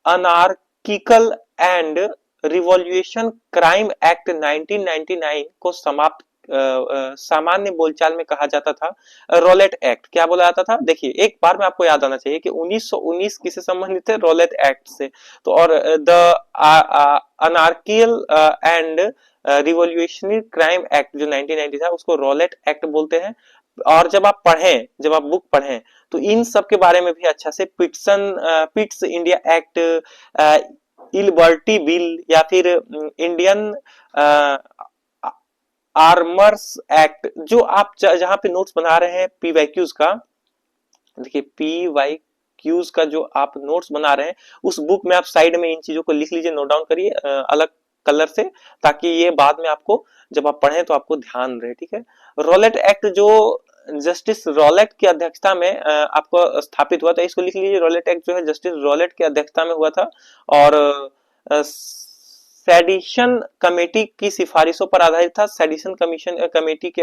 anarchical and revolution crime act 1999 को समाप्त सामान्य बोलचाल में कहा जाता था रोलेट एक्ट। क्या बोला जाता था, देखिए एक बार में आपको याद आना चाहिए कि 1919 किससे संबंधित है, रोलेट एक्ट से। तो और the anarchical and revolutionary crime act जो 1990 था उसको रोलेट एक्ट बोलते हैं। और जब आप पढ़ें, जब आप बुक पढ़ें, तो इन सब के बारे में भी अच्छा से पिट्स इंडिया एक्ट, इलबर्टी बिल, या फिर इंडियन आर्मर्स एक्ट, जो आप जहां पे नोट्स बना रहे हैं पीवाईक्यूज का, देखिए पीवाईक्यूज का जो आप नोट्स बना रहे हैं उस बुक में आप साइड में इन चीजों को लिख लीजिए, नोट डाउन करिए अलग कलर से, ताकि ये बाद में आपको जब आप पढ़ें तो आपको ध्यान रहे, ठीक है। रोलेट एक्ट जो जस्टिस रॉलेट की अध्यक्षता में आपको स्थापित हुआ था, इसको लिख लीजिए। रॉलेट एक्ट जो है जस्टिस रॉलेट की अध्यक्षता में हुआ था, और सेडिशन कमेटी की सिफारिशों पर आधारित था। सेडिशन कमीशन कमेटी के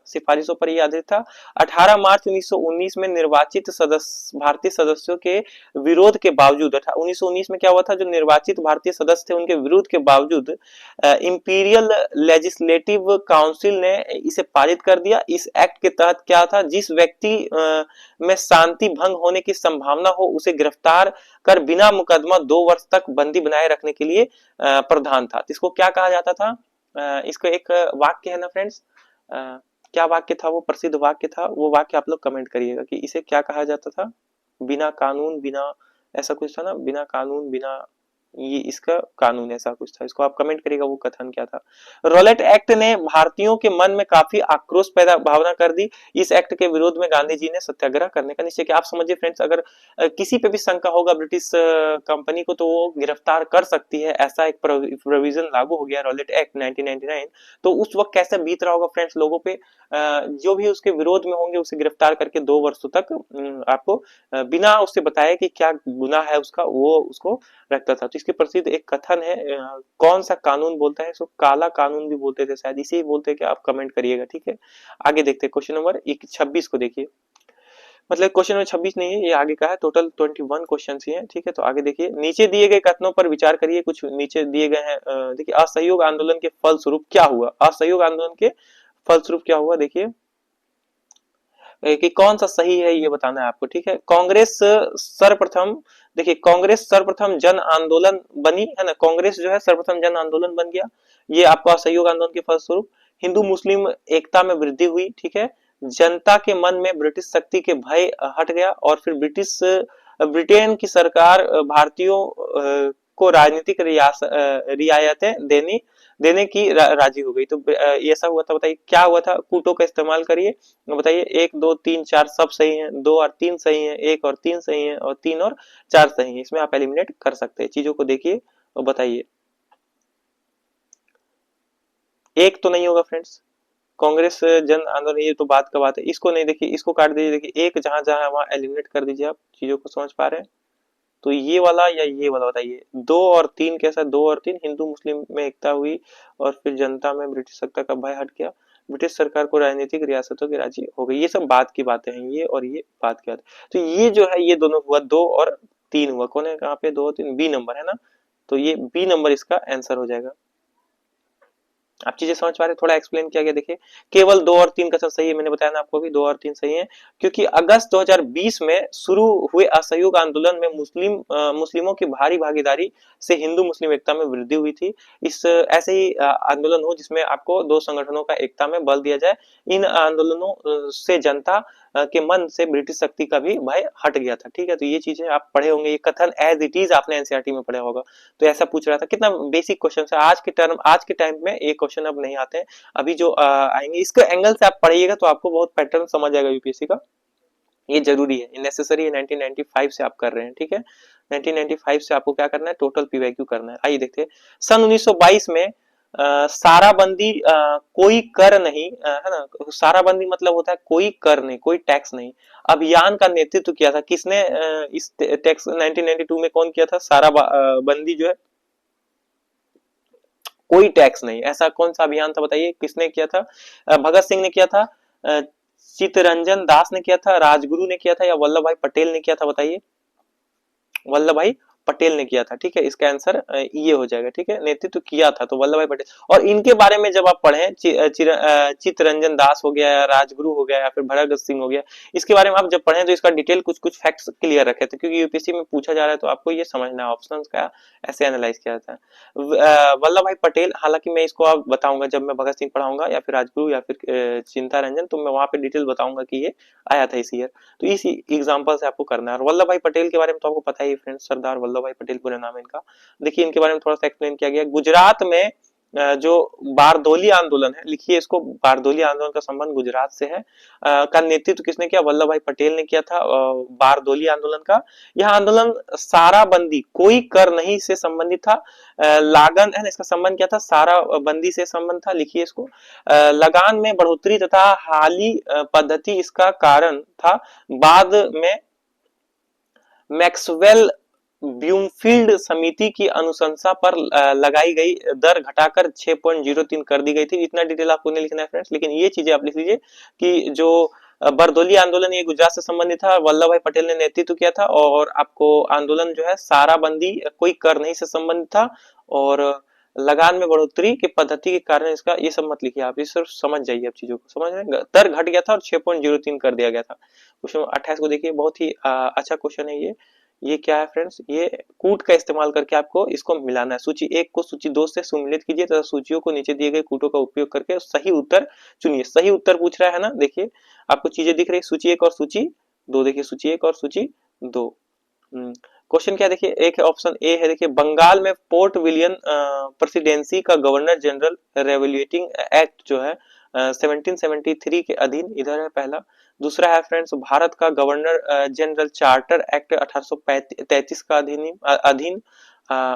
सिफारिशों पर यह आधारित था। 18 मार्च 1919 में निर्वाचित भारतीय सदस्यों के विरोध के बावजूद, 1919 में क्या हुआ था, जो निर्वाचित भारतीय सदस्य थे उनके विरोध के बावजूद इंपीरियल लेजिस्लेटिव काउंसिल ने इसे पारित कर दिया। इस एक्ट के तहत क्या था, जिस व्यक्ति में शांति भंग होने की संभावना हो उसे गिरफ्तार कर बिना मुकदमा 2 वर्ष तक बंदी बनाए रखने के लिए प्रधान था। इसको क्या कहा जाता था, इसको एक वाक्य है ना फ्रेंड्स, क्या वाक्य था, वो प्रसिद्ध वाक्य था, वो वाक्य आप लोग कमेंट करिएगा कि इसे क्या कहा जाता था। बिना कानून बिना, ऐसा कुछ था ना, बिना कानून बिना, ये इसका कानून ऐसा कुछ था, इसको आप कमेंट करिएगा वो कथन क्या था। रोलेट एक्ट ने भारतीयों के मन में काफी आक्रोश पैदा भावना कर दी। इस एक्ट के विरोध में गांधी जी ने सत्याग्रह करने का निश्चय किया। आप समझिए फ्रेंड्स, अगर किसी पे भी शंका होगा ब्रिटिश कंपनी को, तो वो गिरफ्तार कर सकती है, ऐसा एक प्रोविजन लागू हो गया रोलेट एक्ट 1999। तो उस वक्त कैसे बीत रहा होगा फ्रेंड्स लोगों पे, जो भी उसके विरोध में होंगे उसे गिरफ्तार करके 2 वर्षों तक आपको बिना उससे बताए कि क्या गुनाह है उसका, वो उसको रखता था। तो इसके प्रसिद्ध एक कथन है, कौन सा कानून बोलता है इसको, काला कानून भी बोलते थे शायद, इसे बोलते हैं कि आप कमेंट करिएगा, ठीक है। आगे देखते हैं क्वेश्चन नंबर 26 को, देखिए मतलब क्वेश्चन नंबर 26 नहीं है, ये आगे का है, टोटल 21 क्वेश्चन ही है, ठीक है। तो आगे देखिए, नीचे दिए गए कथनों पर विचार करिए। कुछ नीचे दिए गए हैं, देखिए असहयोग आंदोलन के फलस्वरूप क्या हुआ, असहयोग आंदोलन के फलस्वरूप क्या हुआ, देखिए कि कौन सा सही है ये बताना है आपको, ठीक है। कांग्रेस सर्वप्रथम, देखिए कांग्रेस सर्वप्रथम जन आंदोलन बनी है ना, कांग्रेस जो है सर्वप्रथम जन आंदोलन बन गया, ये आपको असहयोग आंदोलन के फलस्वरूप। हिंदू मुस्लिम एकता में वृद्धि हुई, ठीक है। जनता के मन में ब्रिटिश शक्ति के भय हट गया, और फिर ब्रिटेन की सरकार भारतीयों को राजनीतिक रियायतें देने की राजी हो गई। तो ऐसा हुआ था, बताइए क्या हुआ था, कूटों का इस्तेमाल करिए, बताइए 1 2 3 4 सब सही है, 2 और 3 सही है, 1 और 3 सही है, और 3 और 4 सही है। इसमें आप एलिमिनेट कर सकते हैं, चीजों को देखिए और बताइए। एक तो नहीं होगा फ्रेंड्स, कांग्रेस जन आंदोलन ये तो बात का बात है, इसको नहीं, देखिए इसको काट दीजिए, देखिए एक जहां जहां है वहां एलिमिनेट कर दीजिए। आप चीजों को समझ पा रहे हैं, तो ये वाला या ये वाला बताइए। 2 और 3 कैसा, 2 और 3 हिंदू मुस्लिम में एकता हुई, और फिर जनता में ब्रिटिश सत्ता का भय हट गया, ब्रिटिश सरकार को राजनीतिक रियासतों की राजी हो गई। ये सब बात की बातें हैं, ये और ये बात की बात। तो ये जो है ये दोनों हुआ, 2 और 3 हुआ, कौन है कहाँ पे, 2 और 3, बी नंबर है ना, तो ये बी नंबर इसका आंसर हो जाएगा। आप चीजें समझ पा रहे हैं, थोड़ा एक्सप्लेन किया गया। देखिए केवल 2 और 3 का सही है, मैंने बताया ना आपको भी 2 और 3 सही है, क्योंकि अगस्त 2020 में शुरू हुए असहयोग आंदोलन में मुस्लिमों की भारी भागीदारी से हिंदू मुस्लिम एकता में वृद्धि हुई थी। इस ऐसे ही आंदोलन हो जिसमें आपको दो संगठनों का एकता में बल दिया जाए। इन आंदोलनों से जनता के मन से ब्रिटिश शक्ति का भी भय हट गया था। ठीक है, तो ये चीजें आप पढ़े होंगे, ये कथन एज इट इज आपने एनसीईआरटी में पढ़ा होगा। तो ऐसा पूछ रहा था, कितना बेसिक क्वेश्चन है। आज के टाइम में ये क्वेश्चन अब नहीं आते हैं, अभी जो आएंगे इसके एंगल से आप पढ़िएगा तो आपको बहुत पैटर्न समझ आएगा यूपीएससी का। ये जरूरी है, नेसेसरी है, 1995 से आप कर रहे हैं। ठीक है, 1995 से आपको क्या करना है, टोटल पीवाईक्यू करना है। आइए देखते हैं, सन 1922 में साराबंदी कोई कर नहीं, है ना, साराबंदी मतलब होता है कोई कर नहीं, कोई टैक्स नहीं, अभियान का नेतृत्व किया था किसने? इस टैक्स 1992 में कौन किया था? सारा बंदी जो है कोई टैक्स नहीं, ऐसा कौन सा अभियान था बताइए, किसने किया था? भगत सिंह ने किया था, चित्तरंजन दास ने किया था, राजगुरु ने किया था, या वल्लभ भाई पटेल ने किया था? बताइए, वल्लभ भाई पटेल ने किया था। ठीक है, इसका आंसर ये हो जाएगा। ठीक है, नेतृत्व किया था तो वल्लभ भाई पटेल। और इनके बारे में जब आप पढ़ें, चित्तरंजन दास हो गया, राजगुरु हो गया, या फिर भगत सिंह हो गया, इसके बारे में आप जब पढ़ें तो इसका डिटेल कुछ कुछ फैक्ट्स क्लियर रखे थे, क्योंकि यूपीएससी में पूछा जा रहा है तो आपको ये समझना है, ऑप्शन का ऐसे एनालाइज किया जाता है। वल्लभ भाई पटेल, हालांकि मैं इसको आप बताऊंगा जब मैं भगत सिंह पढ़ाऊंगा या फिर राजगुरु या फिर चिंता रंजन, तो मैं वहां पे डिटेल बताऊंगा कि ये आया था इस ईयर। तो इसी एग्जांपल से आपको करना है। और वल्लभ भाई पटेल के बारे में तो आपको पता ही फ्रेंड्स, सरदार वल्लभ भाई पटेल पूरा नाम है इनका। देखिए इनके बारे में थोड़ा सा एक्सप्लेन किया गया। गुजरात में जो बारदोली आंदोलन है, लिखिए इसको, बारदोली आंदोलन का संबंध गुजरात से है, का नेतृत्व किसने किया? वल्लभ भाई पटेल ने किया था बारदोली आंदोलन का। यह आंदोलन सारा बंदी कोई कर नहीं से संबंधित था। लागन है, इसका संबंध क्या था? सारा बंदी से संबंध था। लिखिए इसको, लगान में बढ़ोतरी तथा हाली पद्धति इसका कारण था। बाद में मैक्सवेल ब्यूमफील्ड समिति की अनुशंसा पर लगाई गई दर घटाकर 6.03 कर दी गई थी। इतना डिटेल आपको नहीं लिखना है फ्रेंड्स, लेकिन ये चीजें आप लिख लीजिए कि जो बरदोली आंदोलन ये गुजरात से संबंधित था, वल्लभ भाई पटेल ने नेतृत्व किया था, और आपको आंदोलन जो है साराबंदी कोई कर नहीं से संबंधित था, और लगान में बढ़ोतरी की पद्धति के कारण इसका, ये सब मत लिखिए आप, ये सिर्फ समझ जाइए आप चीजों को, समझ रहे हैं? दर घट गया था और 6.03 कर दिया गया था। क्वेश्चन 28 को देखिए, बहुत ही अच्छा क्वेश्चन है ये क्या है फ्रेंड्स? ये कूट का इस्तेमाल करके आपको इसको मिलाना है। सूची 1 को सूची 2 से सुमेलित कीजिए तथा सूचियों को नीचे दिए गए कूटों का उपयोग करके सही उत्तर चुनिए। सही उत्तर पूछ रहा है ना, देखिए आपको चीजें दिख रही है, सूची 1 और सूची 2, देखिए सूची 1 और सूची 2। क्वेश्चन क्या, देखिए एक ऑप्शन ए है, देखिए बंगाल में पोर्ट विलियम प्रेसिडेंसी का गवर्नर जनरल रेवल्यूटिंग एक्ट जो है 1773 के अधीन, इधर है पहला। दूसरा है फ्रेंड्स भारत का गवर्नर जनरल चार्टर एक्ट 1833 का अधीन।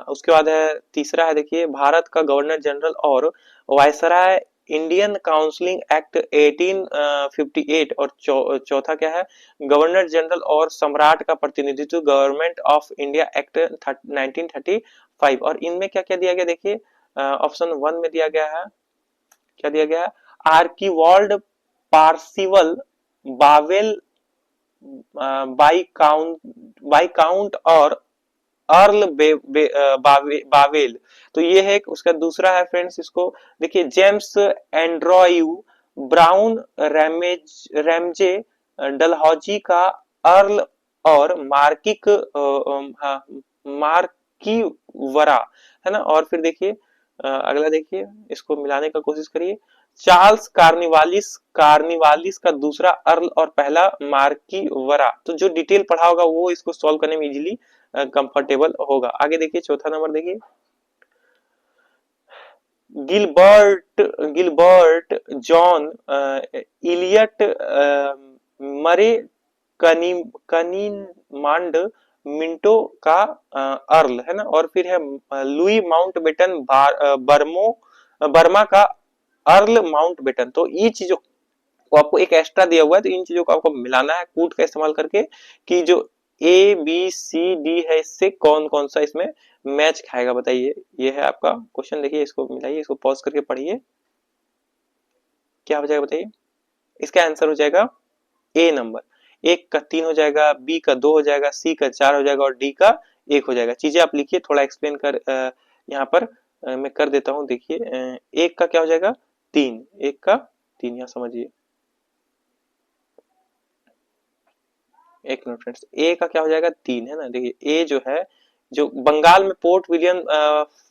उसके बाद है तीसरा है, देखिए भारत का गवर्नर जनरल और वायसराय इंडियन काउंसिलिंग एक्ट 1858। और चौथा क्या है, गवर्नर जनरल और सम्राट का प्रतिनिधित्व गवर्नमेंट ऑफ इंडिया एक्ट 1935। और इनमें क्या क्या दिया गया, देखिए ऑप्शन 1 में दिया गया है, क्या दिया गया है? आर्कीवॉल्ड पार्सिवल बावेल बाई काउंट और अर्ल बावेल। तो ये है उसका। दूसरा है फ्रेंड्स, इसको देखिए जेम्स एंड्रॉयू ब्राउन रैमजे डलहौजी का अर्ल और मार्की वरा, है ना। और फिर देखिए अगला, देखिए इसको मिलाने का कोशिश करिए। चार्ल्स कार्निवालिस का दूसरा अर्ल और पहला मार्की वरा। तो जो डिटेल पढ़ा होगा वो इसको सॉल्व करने में इजीली कंफर्टेबल होगा। आगे देखिए चौथा नंबर, देखिए गिलबर्ट जॉन इलियट मरे कनीमांड मिंटो का अर्ल, है ना। और फिर है लुई माउंटबेटन बर्मा का अर्ल माउंटबेटन। तो ये चीजों को आपको एक एक्स्ट्रा दिया हुआ है, तो इन चीजों को आपको मिलाना है कूट का इस्तेमाल करके कि जो ए बी सी डी है इससे कौन कौन सा इसमें मैच खाएगा, बताइए। ये है आपका क्वेश्चन, देखिए इसको मिलाइए, इसको पॉज करके पढ़िए, क्या हो जाएगा बताइए। इसका आंसर हो जाएगा ए नंबर। एक का 3 हो जाएगा, बी का 2 हो जाएगा, सी का 4 हो जाएगा और डी का एक हो जाएगा। चीजें आप लिखिए, थोड़ा एक्सप्लेन कर यहाँ पर मैं कर देता हूँ। देखिए एक का क्या हो जाएगा, तीन, एक का तीन, यहाँ समझिए। एक मिनट फ्रेंड्स, ए का क्या हो जाएगा, तीन, है ना। देखिए ए जो है, जो बंगाल में पोर्ट विलियम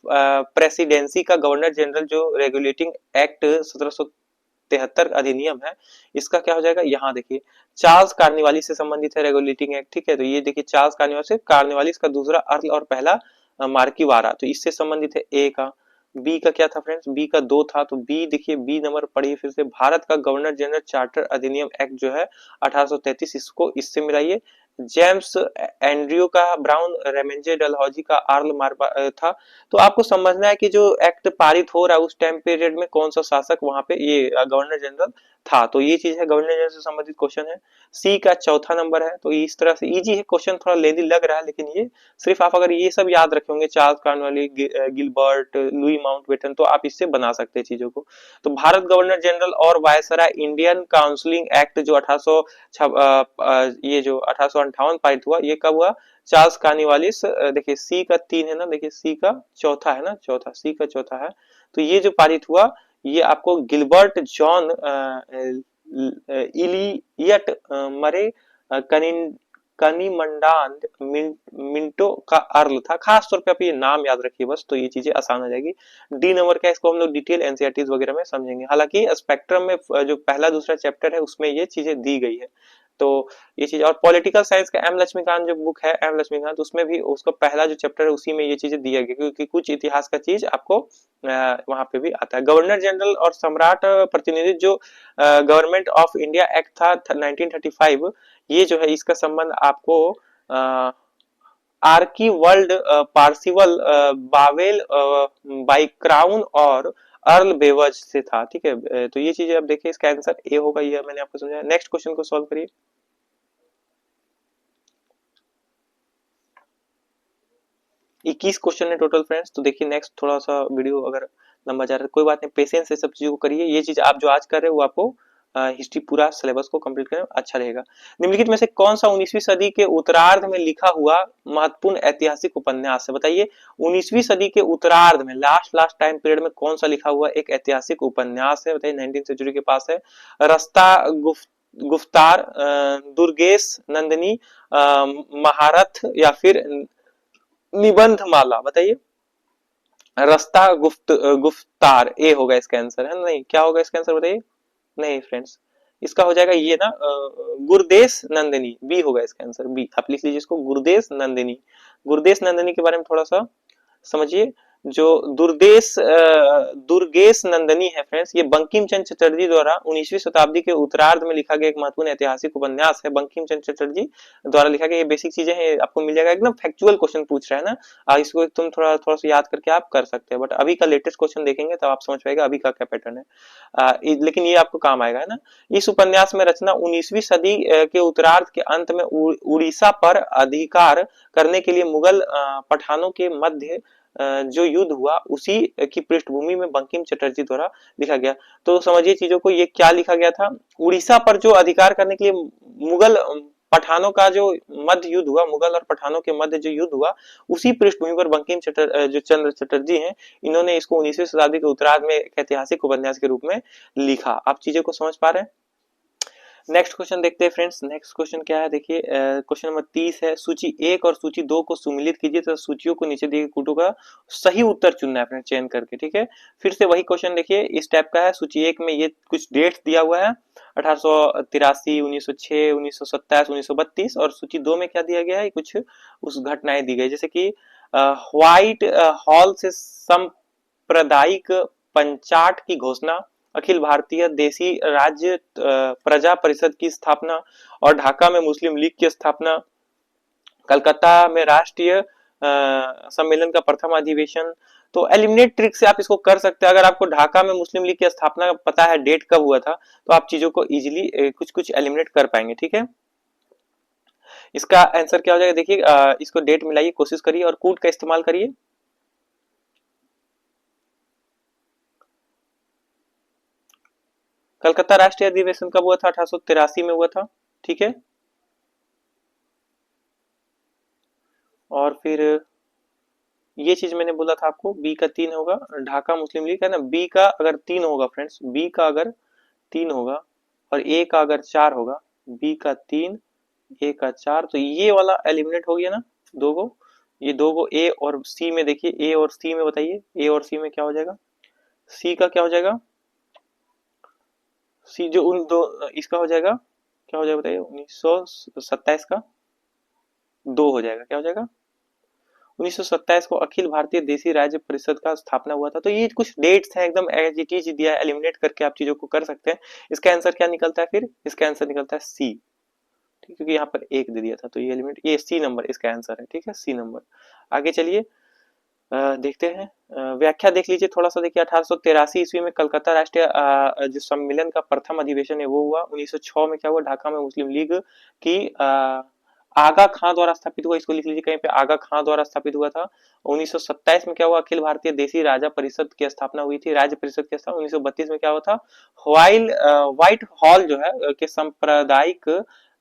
प्रेसिडेंसी का गवर्नर जनरल जो रेगुलेटिंग एक्ट 1773 अधिनियम है, इसका क्या हो जाएगा, यहाँ देखिए चार्ल्स कार्निवालिस से संबंधित है रेगुलेटिंग एक्ट, ठीक है। तो ये देखिए चार्ल्स कार्निवालिस का दूसरा अर्ल और पहला मार्की वारा, तो इससे संबंधित है ए का। बी का क्या था फ्रेंड्स, बी का दो था, तो बी देखिए, बी नंबर पढ़िए फिर से, भारत का गवर्नर जनरल चार्टर अधिनियम एक्ट जो है 1833, इसको इससे मिलाइए। जेम्स एंड्रयू का ब्राउन रेमेंजे डलहौजी का आर्ल मार्बा था। तो आपको समझना है कि जो एक्ट पारित हो रहा है उस टाइम पीरियड में कौन सा शासक वहां पे ये गवर्नर जनरल था, तो ये चीज है, गवर्नर जनरल से संबंधित क्वेश्चन है। सी का चौथा नंबर है, तो इस तरह से इजी है क्वेश्चन, थोड़ा लेंदी लग रहा है, लेकिन ये सिर्फ आप अगर ये सब याद रखेंगे, Charles Cornwallis, Gilbert, Louis Mountbatten, तो आप इससे बना सकते हैं चीजों को। तो भारत गवर्नर जनरल और वायसराय इंडियन काउंसिलिंग एक्ट जो 1800 ये जो 1858 पारित हुआ, ये कब हुआ, चार्ल्स कार्निवालिस। देखिए सी का तीन है ना, देखिए सी का चौथा है ना, चौथा, सी का चौथा है। तो ये जो पारित हुआ, ये आपको गिलबर्ट जॉन इलियट मरे कनिन कनिमंडान मिंटो का अर्ल था। खास तौर पे आप ये नाम याद रखिए बस, तो ये चीजें आसान हो जाएगी। डी नंबर का, इसको हम लोग डिटेल एनसीईआरटी वगैरह में समझेंगे। हालांकि स्पेक्ट्रम में जो पहला दूसरा चैप्टर है उसमें ये चीजें दी गई है, तो ये चीज। और पॉलिटिकल साइंस का एम लक्ष्मीकांत जो बुक है, एम लक्ष्मीकांत, उसमें भी उसका पहला जो चैप्टर है उसी में ये चीजें दिया गया, क्योंकि कुछ इतिहास का चीज आपको वहां पे भी आता है। गवर्नर जनरल और सम्राट प्रतिनिधि जो गवर्नमेंट ऑफ इंडिया एक्ट था 1935, ये जो है इसका संबंध आपको आर्की वर्ल्ड पार्सिवल बावेल बाई क्राउन और अर्ल बेवर्ज से था, ठीक है। तो ये चीजें आप देखिए, इसका आंसर ए होगा, ये मैंने आपको समझाया। नेक्स्ट क्वेश्चन को सॉल्व करिए। 21 क्वेश्चन है टोटल फ्रेंड्स। तो देखिए नेक्स्ट, थोड़ा सा वीडियो अगर लंबा जा रहा है कोई बात नहीं, पेशेंस से सब चीजों को करिए। ये चीज आप जो आज कर रहे हो वो आपको हिस्ट्री पूरा सिलेबस को कंप्लीट करें, अच्छा रहेगा। निम्नलिखित में से कौन सा 19वीं सदी के उत्तरार्ध में लिखा हुआ महत्वपूर्ण ऐतिहासिक उपन्यास है, बताइए। 19वीं सदी के उत्तरार्ध में, लास्ट टाइम पीरियड में कौन सा लिखा हुआ एक ऐतिहासिक उपन्यास है, बताइए। 19th सेंचुरी के पास है। रास्ता गुफ्तार, दुर्गेश नंदिनी, महारथ, या फिर निबंध माला, बताइए। रास्ता गुफ्तार ए होगा इसका आंसर, है नहीं, क्या होगा इसका आंसर बताइए। नहीं फ्रेंड्स, इसका हो जाएगा ये ना, गुरदेश नंदिनी, बी होगा इसका आंसर, बी। आप लिख लीजिए इसको, गुरदेश नंदिनी। गुरदेश नंदिनी के बारे में थोड़ा सा समझिए। जो दुर्गेश नंदिनी है फ्रेंड्स, ये बंकिम चंद्र चटर्जी द्वारा 19वीं शताब्दी के उत्तरार्ध में लिखा गया एक महत्वपूर्ण ऐतिहासिक उपन्यास है, बंकिम चंद्र चटर्जी द्वारा लिखा गया। ये बेसिक चीजें हैं, आपको मिल जाएगा, एकदम फैक्चुअल क्वेश्चन पूछ रहा है ना, इसको तुम थोड़ा थोड़ा सा याद करके आप कर सकते हैं। बट अभी का लेटेस्ट क्वेश्चन देखेंगे तब आप समझ पाएगा अभी का क्या पैटर्न है। लेकिन ये आपको काम आएगा, है ना। इस उपन्यास में रचना 19वीं सदी के उत्तरार्ध के अंत में उड़ीसा पर अधिकार करने के लिए मुगल पठानों के मध्य जो युद्ध हुआ उसी की पृष्ठभूमि में बंकिम चटर्जी द्वारा लिखा गया। तो समझिए चीजों को, ये क्या लिखा गया था, उड़ीसा पर जो अधिकार करने के लिए मुगल पठानों का जो मध्य युद्ध हुआ, मुगल और पठानों के मध्य जो युद्ध हुआ, उसी पृष्ठभूमि पर बंकिम जो चंद्र चटर्जी हैं, इन्होंने इसको 19वीं शताब्दी के उत्तरार्ध में एक ऐतिहासिक उपन्यास के रूप में लिखा। आप चीजें को समझ पा रहे हैं। नेक्स्ट क्वेश्चन देखते हैं फ्रेंड्स। नेक्स्ट क्वेश्चन क्या है, देखिए क्वेश्चन नंबर 30 है, सूची 1 और सूची 2 को सुमिलित कीजिए तथा सूचियों को नीचे दिए कूटों का सही उत्तर चुनना है फ्रेंड्स, चयन करके, ठीक है। फिर से वही क्वेश्चन देखिए, इस टाइप का है। सूची 1 में ये कुछ डेट्स दिया हुआ है, 1883, 1906, 1927, 1932, और सूची 2 में क्या दिया गया है, कुछ उस घटनाएं दी गई, जैसे कि व्हाइट हॉल से सांप्रदायिक पंचाट की घोषणा, अखिल भारतीय देसी राज्य प्रजा परिषद की स्थापना, और ढाका में मुस्लिम लीग की स्थापना, कलकत्ता में राष्ट्रीय सम्मेलन का प्रथम अधिवेशन। तो एलिमिनेट ट्रिक से आप इसको कर सकते हैं। अगर आपको ढाका में मुस्लिम लीग की स्थापना पता है, डेट कब हुआ था, तो आप चीजों को इजीली कुछ कुछ एलिमिनेट कर पाएंगे, ठीक है। इसका आंसर क्या हो जाएगा, देखिए इसको डेट मिलाइए, कोशिश करिए और कूट का इस्तेमाल करिए। कलकत्ता राष्ट्रीय अधिवेशन कब हुआ था, 1883 में हुआ था, ठीक है। और फिर ये चीज मैंने बोला था आपको, बी का 3 होगा, ढाका मुस्लिम लीग है ना, बी का अगर 3 होगा फ्रेंड्स, बी का अगर 3 होगा और ए का अगर 4 होगा, बी का 3 ए का 4, तो ये वाला एलिमिनेट हो गया ना, दो गो, ये दो गो ए और सी में देखिए, ए और सी में बताइए, ए और सी में क्या हो जाएगा, सी का क्या हो जाएगा, सी जो उन दो इसका हो जाएगा, क्या हो जाएगा बताइए, 1927 का 2 हो जाएगा, क्या हो जाएगा, 1927 को अखिल भारतीय देसी राज्य परिषद का स्थापना हुआ था। तो ये कुछ डेट्स हैं, एकदम एज इट इज दिया है, एलिमिनेट करके आप चीजों को कर सकते हैं। इसका आंसर क्या निकलता है फिर, इसका आंसर निकलता है सी, ठीक, क्योंकि यहाँ पर एक दे दिया था, तो ये एलिमिनेट, ये सी नंबर इसका आंसर है, ठीक है, सी नंबर। आगे चलिए देखते हैं, व्याख्या देख लीजिए थोड़ा सा, देखिए 1883 ईस्वी में कलकत्ता राष्ट्रीय जो सम्मेलन का प्रथम अधिवेशन है वो हुआ। 1906 में क्या हुआ, ढाका में मुस्लिम लीग की आगा खां द्वारा स्थापित हुआ, इसको लिख लीजिए कहीं पे, आगा खां द्वारा स्थापित हुआ था। 1927 में क्या हुआ, अखिल भारतीय देसी राजा परिषद की स्थापना हुई थी, राज्य परिषद की स्थापना। 1932 में क्या हुआ था, व्हाइट हॉल जो है के सांप्रदायिक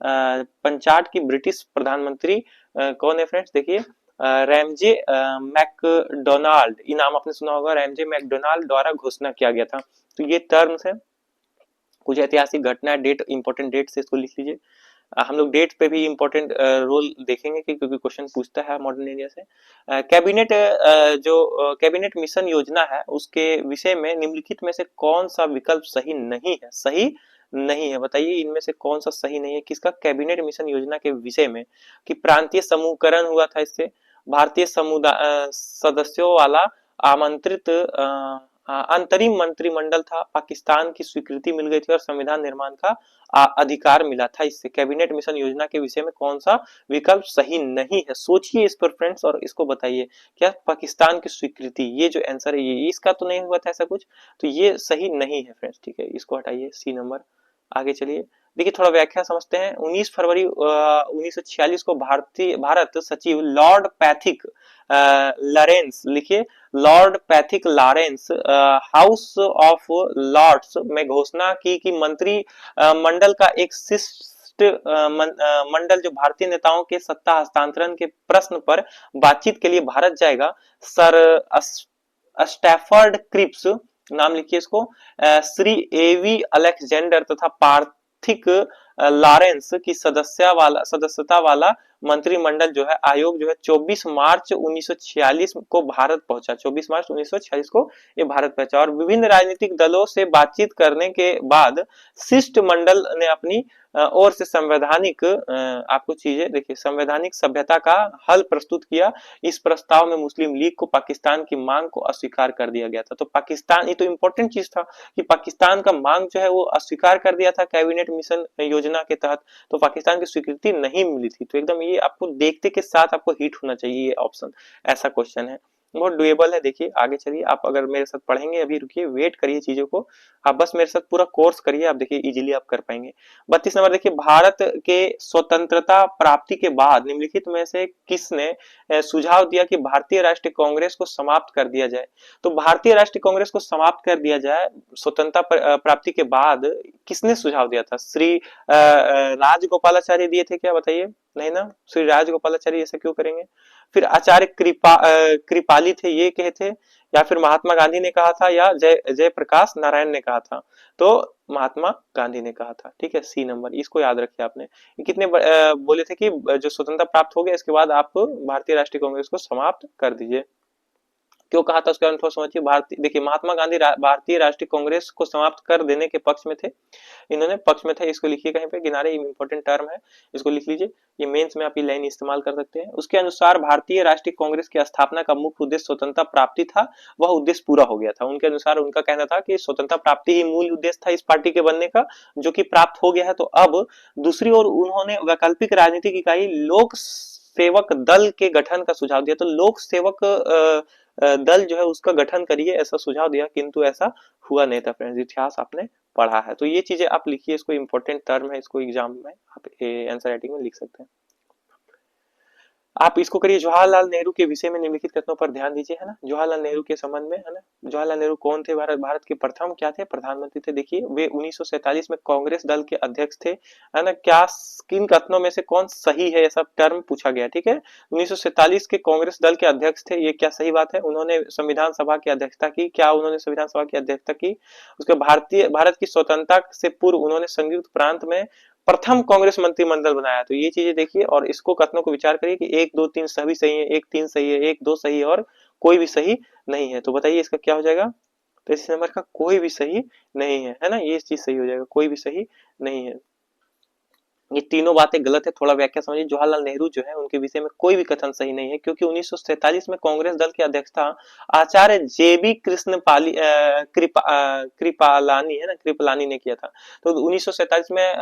पंचाट की ब्रिटिश प्रधानमंत्री कौन है फ्रेंड्स, देखिए रैमजे मैकडोनाल्ड, ये नाम आपने सुना होगा, रैमजे मैकडोनाल्ड द्वारा घोषणा किया गया था। तो ये टर्म्स है, कुछ ऐतिहासिक घटना, डेट, इंपॉर्टेंट डेट से इसको लिख लीजिए। हम लोग डेट पे भी इंपॉर्टेंट रोल देखेंगे क्योंकि क्वेश्चन पूछता है मॉडर्न इंडिया से। कैबिनेट जो कैबिनेट मिशन योजना है उसके विषय में निम्नलिखित में से कौन सा विकल्प सही नहीं है, सही नहीं है, बताइए इनमें से कौन सा सही नहीं है, किसका, कैबिनेट मिशन योजना के विषय में, कि प्रांतीय समूहकरण हुआ था इससे, भारतीय समुदाय सदस्यों वाला आमंत्रित अंतरिम मंत्रिमंडल था, पाकिस्तान की स्वीकृति मिल गई थी और संविधान निर्माण का अधिकार मिला था इससे। कैबिनेट मिशन योजना के विषय में कौन सा विकल्प सही नहीं है, सोचिए इस पर फ्रेंड्स और इसको बताइए। क्या, पाकिस्तान की स्वीकृति, ये जो आंसर है ये इसका तो नहीं हुआ था ऐसा कुछ, तो ये सही नहीं है फ्रेंड्स, ठीक है, इसको हटाइए, सी नंबर। आगे चलिए, देखिए थोड़ा व्याख्या समझते हैं। 19 फरवरी 1946 को भारत सचिव लॉर्ड पैथिक लॉरेंस, लिखिए Lord Pethick Lawrence House of Lords में घोषणा की कि मंत्री मंडल का एक शिष्ट मंडल जो भारतीय नेताओं के सत्ता हस्तांतरण के प्रश्न पर बातचीत के लिए भारत जाएगा। सर स्टैफर्ड क्रिप्स, नाम लिखिए इसको, श्री एवी अलेक्जेंडर तथा पार्थिक लॉरेंस की सदस्यता वाला मंत्रिमंडल जो है, आयोग जो है 24 मार्च 1946 को भारत पहुंचा, 24 मार्च 1946 को ये भारत पहुंचा और विभिन्न राजनीतिक दलों से बातचीत करने के बाद शिष्ट मंडल ने अपनी ओर से संवैधानिक आपको चीजें देखिए, संवैधानिक सभ्यता का हल प्रस्तुत किया। इस प्रस्ताव में मुस्लिम लीग को पाकिस्तान की मांग को अस्वीकार कर दिया गया था। तो पाकिस्तान, ये तो इंपॉर्टेंट चीज था कि पाकिस्तान का मांग जो है वो अस्वीकार कर दिया था कैबिनेट मिशन योजना के तहत, तो पाकिस्तान की स्वीकृति नहीं मिली थी। तो एकदम ये आपको देखते के साथ आपको हिट होना चाहिए ये ऑप्शन, ऐसा क्वेश्चन है, बहुत डुएबल है। देखिए आगे चलिए, आप अगर मेरे साथ पढ़ेंगे, अभी रुकिए, वेट करिए चीजों को, आप बस मेरे साथ पूरा कोर्स करिए, आप देखिए इजीली आप कर पाएंगे। 32 नंबर देखिए, भारत के स्वतंत्रता प्राप्ति के बाद निम्नलिखित में से किसने सुझाव दिया कि भारतीय राष्ट्रीय कांग्रेस को समाप्त कर दिया जाए। तो भारतीय राष्ट्रीय कांग्रेस को समाप्त कर दिया जाए स्वतंत्रता प्राप्ति के बाद, किसने सुझाव दिया था, श्री राजगोपालाचार्य दिए थे क्या, बताइए, नहीं ना, श्री राजगोपालाचार्य ऐसा क्यों करेंगे। फिर आचार्य कृपाली थे, ये कहे थे, या फिर महात्मा गांधी ने कहा था, या जयप्रकाश नारायण ने कहा था। तो महात्मा गांधी ने कहा था, ठीक है, सी नंबर, इसको याद रखिए आपने। कितने बोले थे कि जो स्वतंत्रता प्राप्त हो गया इसके बाद आप भारतीय राष्ट्रीय कांग्रेस को समाप्त कर दीजिए, क्यों कहा था उसके बारे में थोड़ा समझिए। भारतीय, देखिए महात्मा गांधी भारतीय राष्ट्रीय कांग्रेस को समाप्त कर देने के पक्ष में थे, इन्होंने पक्ष में थे, इसको लिखिए कहीं पे किनारे, इंपॉर्टेंट टर्म है, इसको लिख लीजिए, ये मेंस में आप ये लाइन इस्तेमाल कर सकते हैं। उसके अनुसार भारतीय राष्ट्रीय कांग्रेस की स्थापना का मुख्य उद्देश्य स्वतंत्रता प्राप्ति था, वह उद्देश्य पूरा हो गया था। उनके अनुसार उनका कहना था कि स्वतंत्रता प्राप्ति ही मूल उद्देश्य था इस पार्टी के बनने का, जो कि प्राप्त हो गया है। तो अब दूसरी ओर उन्होंने वैकल्पिक राजनीतिक इकाई लोक सेवक दल के गठन का सुझाव दिया। तो लोक सेवक दल जो है उसका गठन करिए, ऐसा सुझाव दिया, किंतु ऐसा हुआ नहीं था फ्रेंड्स, इतिहास आपने पढ़ा है। तो ये चीजें आप लिखिए, इसको इंपॉर्टेंट टर्म है, इसको एग्जाम में आप आंसर राइटिंग में लिख सकते हैं। आप इसको करिए, जवाहरलाल नेहरू के विषय में निम्नलिखित कथनों पर ध्यान दीजिए, है ना। जवाहरलाल नेहरू के संबंध में, है ना। जवाहरलाल नेहरू कौन थे? भारत के प्रथम क्या थे? प्रधानमंत्री थे। देखिए वे 1947 में कांग्रेस दल के अध्यक्ष थे, है ना। क्या किन कथनों में से कौन सही है, ऐसा टर्म पूछा गया, ठीक है। 1947 के कांग्रेस दल के अध्यक्ष थे, ये क्या सही बात है? उन्होंने संविधान सभा की अध्यक्षता की। क्या उन्होंने संविधान सभा की अध्यक्षता की? उसके भारत की स्वतंत्रता से पूर्व उन्होंने संयुक्त प्रांत में प्रथम कांग्रेस मंत्रिमंडल बनाया। तो ये चीजें देखिए और इसको कथनों को विचार करिए कि 1 2 3 सभी सही है, 1 3 सही है, 1 2 सही है और कोई भी सही नहीं है। तो बताइए इसका क्या हो जाएगा? तो इस नंबर का कोई भी सही नहीं है ना। ये चीज सही हो जाएगा, कोई भी सही नहीं है। ये तीनों बातें गलत है, थोड़ा व्याख्या समझिए। जवाहरलाल नेहरू जो है उनके विषय में कोई भी कथन सही नहीं है, क्योंकि 1947 में कांग्रेस दल की अध्यक्षता आचार्य जेबी कृपलानी, है ना, कृपलानी ने किया था। तो 1947 में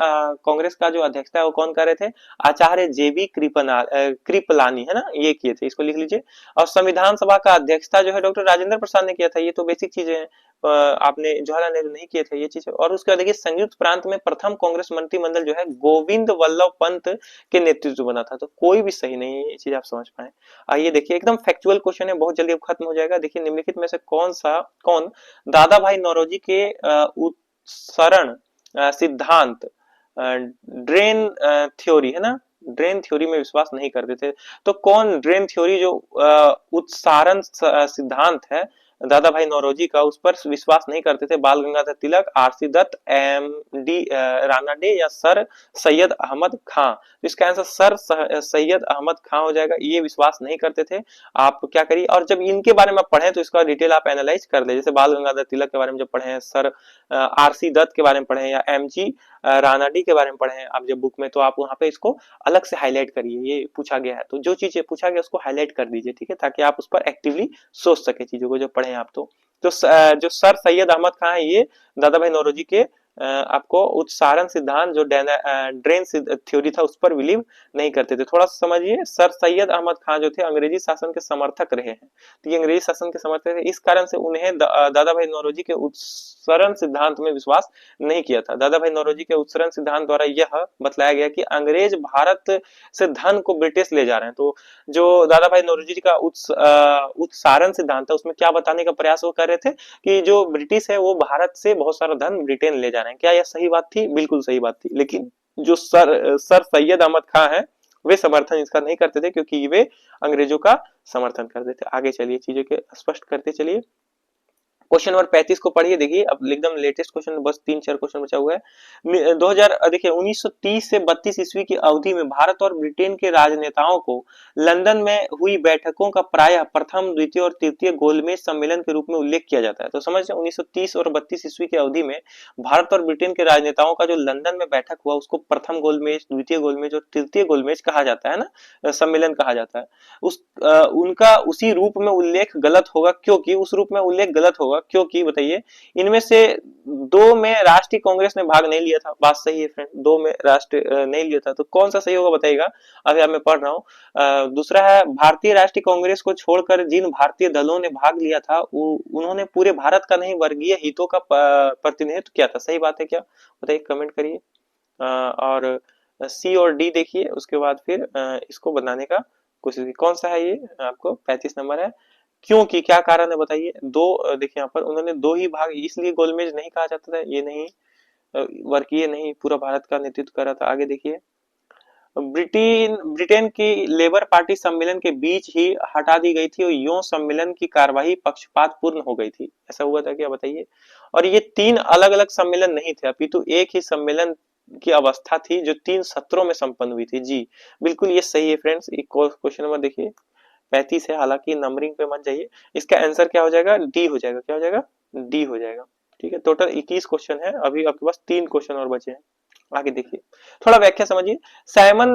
कांग्रेस का जो अध्यक्षता है वो कौन कर रहे थे? आचार्य जेबी कृपलानी, है ना, ये किए थे, इसको लिख लीजिए। और संविधान सभा का अध्यक्षता जो है डॉक्टर राजेंद्र प्रसाद ने किया था। ये तो बेसिक चीजें हैं, आपने जवाहरलाल नेहरू नहीं किए थे ये चीज। और उसके बाद देखिए संयुक्त प्रांत में प्रथम कांग्रेस मंत्रिमंडल जो है गोविंद वल्लभ पंत के नेतृत्व बना था। तो कोई भी सही नहीं है, ये चीज आप समझ पाए। आइए देखिए, एकदम फैक्चुअल क्वेश्चन है, बहुत जल्दी अब खत्म हो जाएगा। देखिए निम्नलिखित में से कौन दादा भाई नौरोजी के उत्सरण सिद्धांत, ड्रेन थ्योरी, है ना, ड्रेन थ्योरी में विश्वास नहीं करते थे। तो कौन ड्रेन थ्योरी जो उत्सारण सिद्धांत है दादा भाई नौरोजी का, उस पर विश्वास नहीं करते थे? Bal Gangadhar Tilak, RC Dutt, M D Ranade या सर सैयद अहमद खां? तो इसका आंसर सर सैयद अहमद खां हो जाएगा। ये विश्वास नहीं करते थे। आप क्या करिए, और जब इनके बारे में पढ़े तो इसका डिटेल आप एनालाइज कर ले। जैसे बाल गंगाधर तिलक के बारे में जब पढ़े हैं, सर आरसी दत्त के बारे में पढ़े हैं, या एम जी रानाडी के बारे में पढ़े हैं आप जब बुक में, तो आप वहां पे इसको अलग से हाईलाइट करिए। ये पूछा गया है तो जो चीजें पूछा गया उसको हाईलाइट कर दीजिए, ठीक है, ताकि आप उस पर एक्टिवली सोच सके चीजों को जब पढ़े आप। तो जो सर सैयद अहमद खान है, ये दादा भाई नौरोजी के आपको उत्सारण सिद्धांत जो ड्रेन थ्योरी था उस पर बिलीव नहीं करते थे। थोड़ा सा समझिए, सर सैयद अहमद खान जो थे अंग्रेजी शासन के समर्थक रहे हैं। तो ये अंग्रेजी शासन के समर्थक थे, इस कारण से उन्हें दादा भाई नौरोजी के उत्सरण सिद्धांत में विश्वास नहीं किया था। दादा भाई नौरोजी के उत्सरण सिद्धांत द्वारा यह बतलाया गया कि अंग्रेज भारत से धन को ब्रिटिश ले जा रहे हैं। तो जो दादा भाई नौरोजी का उत्सारण सिद्धांत है उसमें क्या बताने का प्रयास वो कर रहे थे कि जो ब्रिटिश है वो भारत से बहुत सारा धन ब्रिटेन ले जा रहे हैं। क्या यह सही बात थी? बिल्कुल सही बात थी। लेकिन जो सर सैयद अहमद खान है वे समर्थन इसका नहीं करते थे, क्योंकि वे अंग्रेजों का समर्थन करते थे। आगे चलिए, चीजों के स्पष्ट करते चलिए। क्वेश्चन नंबर 35 को पढ़िए। देखिए अब एकदम लेटेस्ट क्वेश्चन, बस 3-4 क्वेश्चन बचा हुआ है। 2000 देखिए 1930 से 32 ईस्वी की अवधि में भारत और ब्रिटेन के राजनेताओं को लंदन में हुई बैठकों का प्रायः प्रथम, द्वितीय और तृतीय गोलमेज सम्मेलन के रूप में उल्लेख किया जाता है। तो समझ 1930 और 32 ईस्वी की अवधि में भारत और ब्रिटेन के राजनेताओं का जो लंदन में बैठक हुआ उसको प्रथम गोलमेज, द्वितीय गोलमेज और तृतीय गोलमेज कहा जाता है ना, सम्मेलन कहा जाता है। उनका उसी रूप में उल्लेख गलत होगा, क्योंकि उस रूप में उल्लेख गलत होगा क्योंकि बताइए इनमें से 2 में राष्ट्रीय कांग्रेस ने भाग नहीं लिया था। बात सही है फ्रेंड, 2 में राष्ट्र नहीं लिया था। तो कौन सा सही होगा बताइएगा? अभी मैं पढ़ रहा हूँ। दूसरा है भारतीय राष्ट्रीय कांग्रेस को छोड़कर जिन भारतीय दलों ने भाग लिया था उन्होंने पूरे भारत का नहीं वर्गीय हितों का प्रतिनिधित्व किया था। सही बात है क्या? बताइए, कमेंट करिए। और सी और डी देखिए, उसके बाद फिर इसको बनाने का कोशिश की। कौन सा है ये? आपको 35 नंबर है। क्योंकि क्या कारण है बताइए? दो देखिए यहाँ पर उन्होंने 2 ही भाग, इसलिए गोलमेज नहीं कहा जाता था। ये नहीं, वर्गीय नहीं, पूरा भारत का नेतृत्व कर रहा था। आगे देखिए, ब्रिटेन की लेबर पार्टी सम्मेलन के बीच ही हटा दी गई थी और यूं सम्मेलन की कार्यवाही पक्षपात पूर्ण हो गई थी। ऐसा हुआ था क्या बताइए? और ये 3 अलग अलग सम्मेलन नहीं थे, अपितु एक ही सम्मेलन की अवस्था थी जो 3 सत्रों में संपन्न हुई थी। जी बिल्कुल ये सही है फ्रेंड्स। एक क्वेश्चन नंबर देखिए 35 है, हालांकि नंबरिंग पे मत जाइए। इसका आंसर क्या हो जाएगा? डी हो जाएगा। क्या हो जाएगा? डी हो जाएगा। ठीक है, टोटल 21 क्वेश्चन है, अभी आपके पास 3 क्वेश्चन और बचे हैं। आगे देखिए, थोड़ा व्याख्या समझिए। साइमन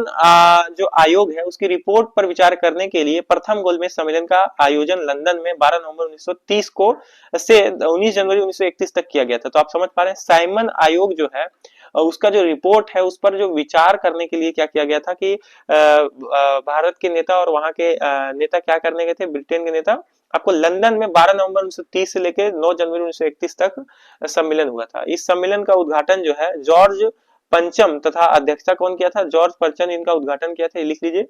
जो आयोग है उसकी रिपोर्ट पर विचार करने के लिए प्रथम गोलमेज सम्मेलन का आयोजन लंदन में 12 नवंबर 1930 को से 19 जनवरी 1931 तक किया गया था। तो आप समझ पा रहे हैं, साइमन आयोग जो है उसका जो रिपोर्ट है उस पर जो विचार करने के लिए क्या किया गया था कि भारत के नेता और वहां के नेता क्या करने गए थे, ब्रिटेन के नेता, आपको लंदन में 12 नवंबर 1930 से लेकर 9 जनवरी 1931 तक सम्मेलन हुआ था। इस सम्मेलन का उद्घाटन जो है जॉर्ज पंचम तथा अध्यक्षता कौन किया था? जॉर्ज पंचम इनका उद्घाटन किया था, लिख लीजिए।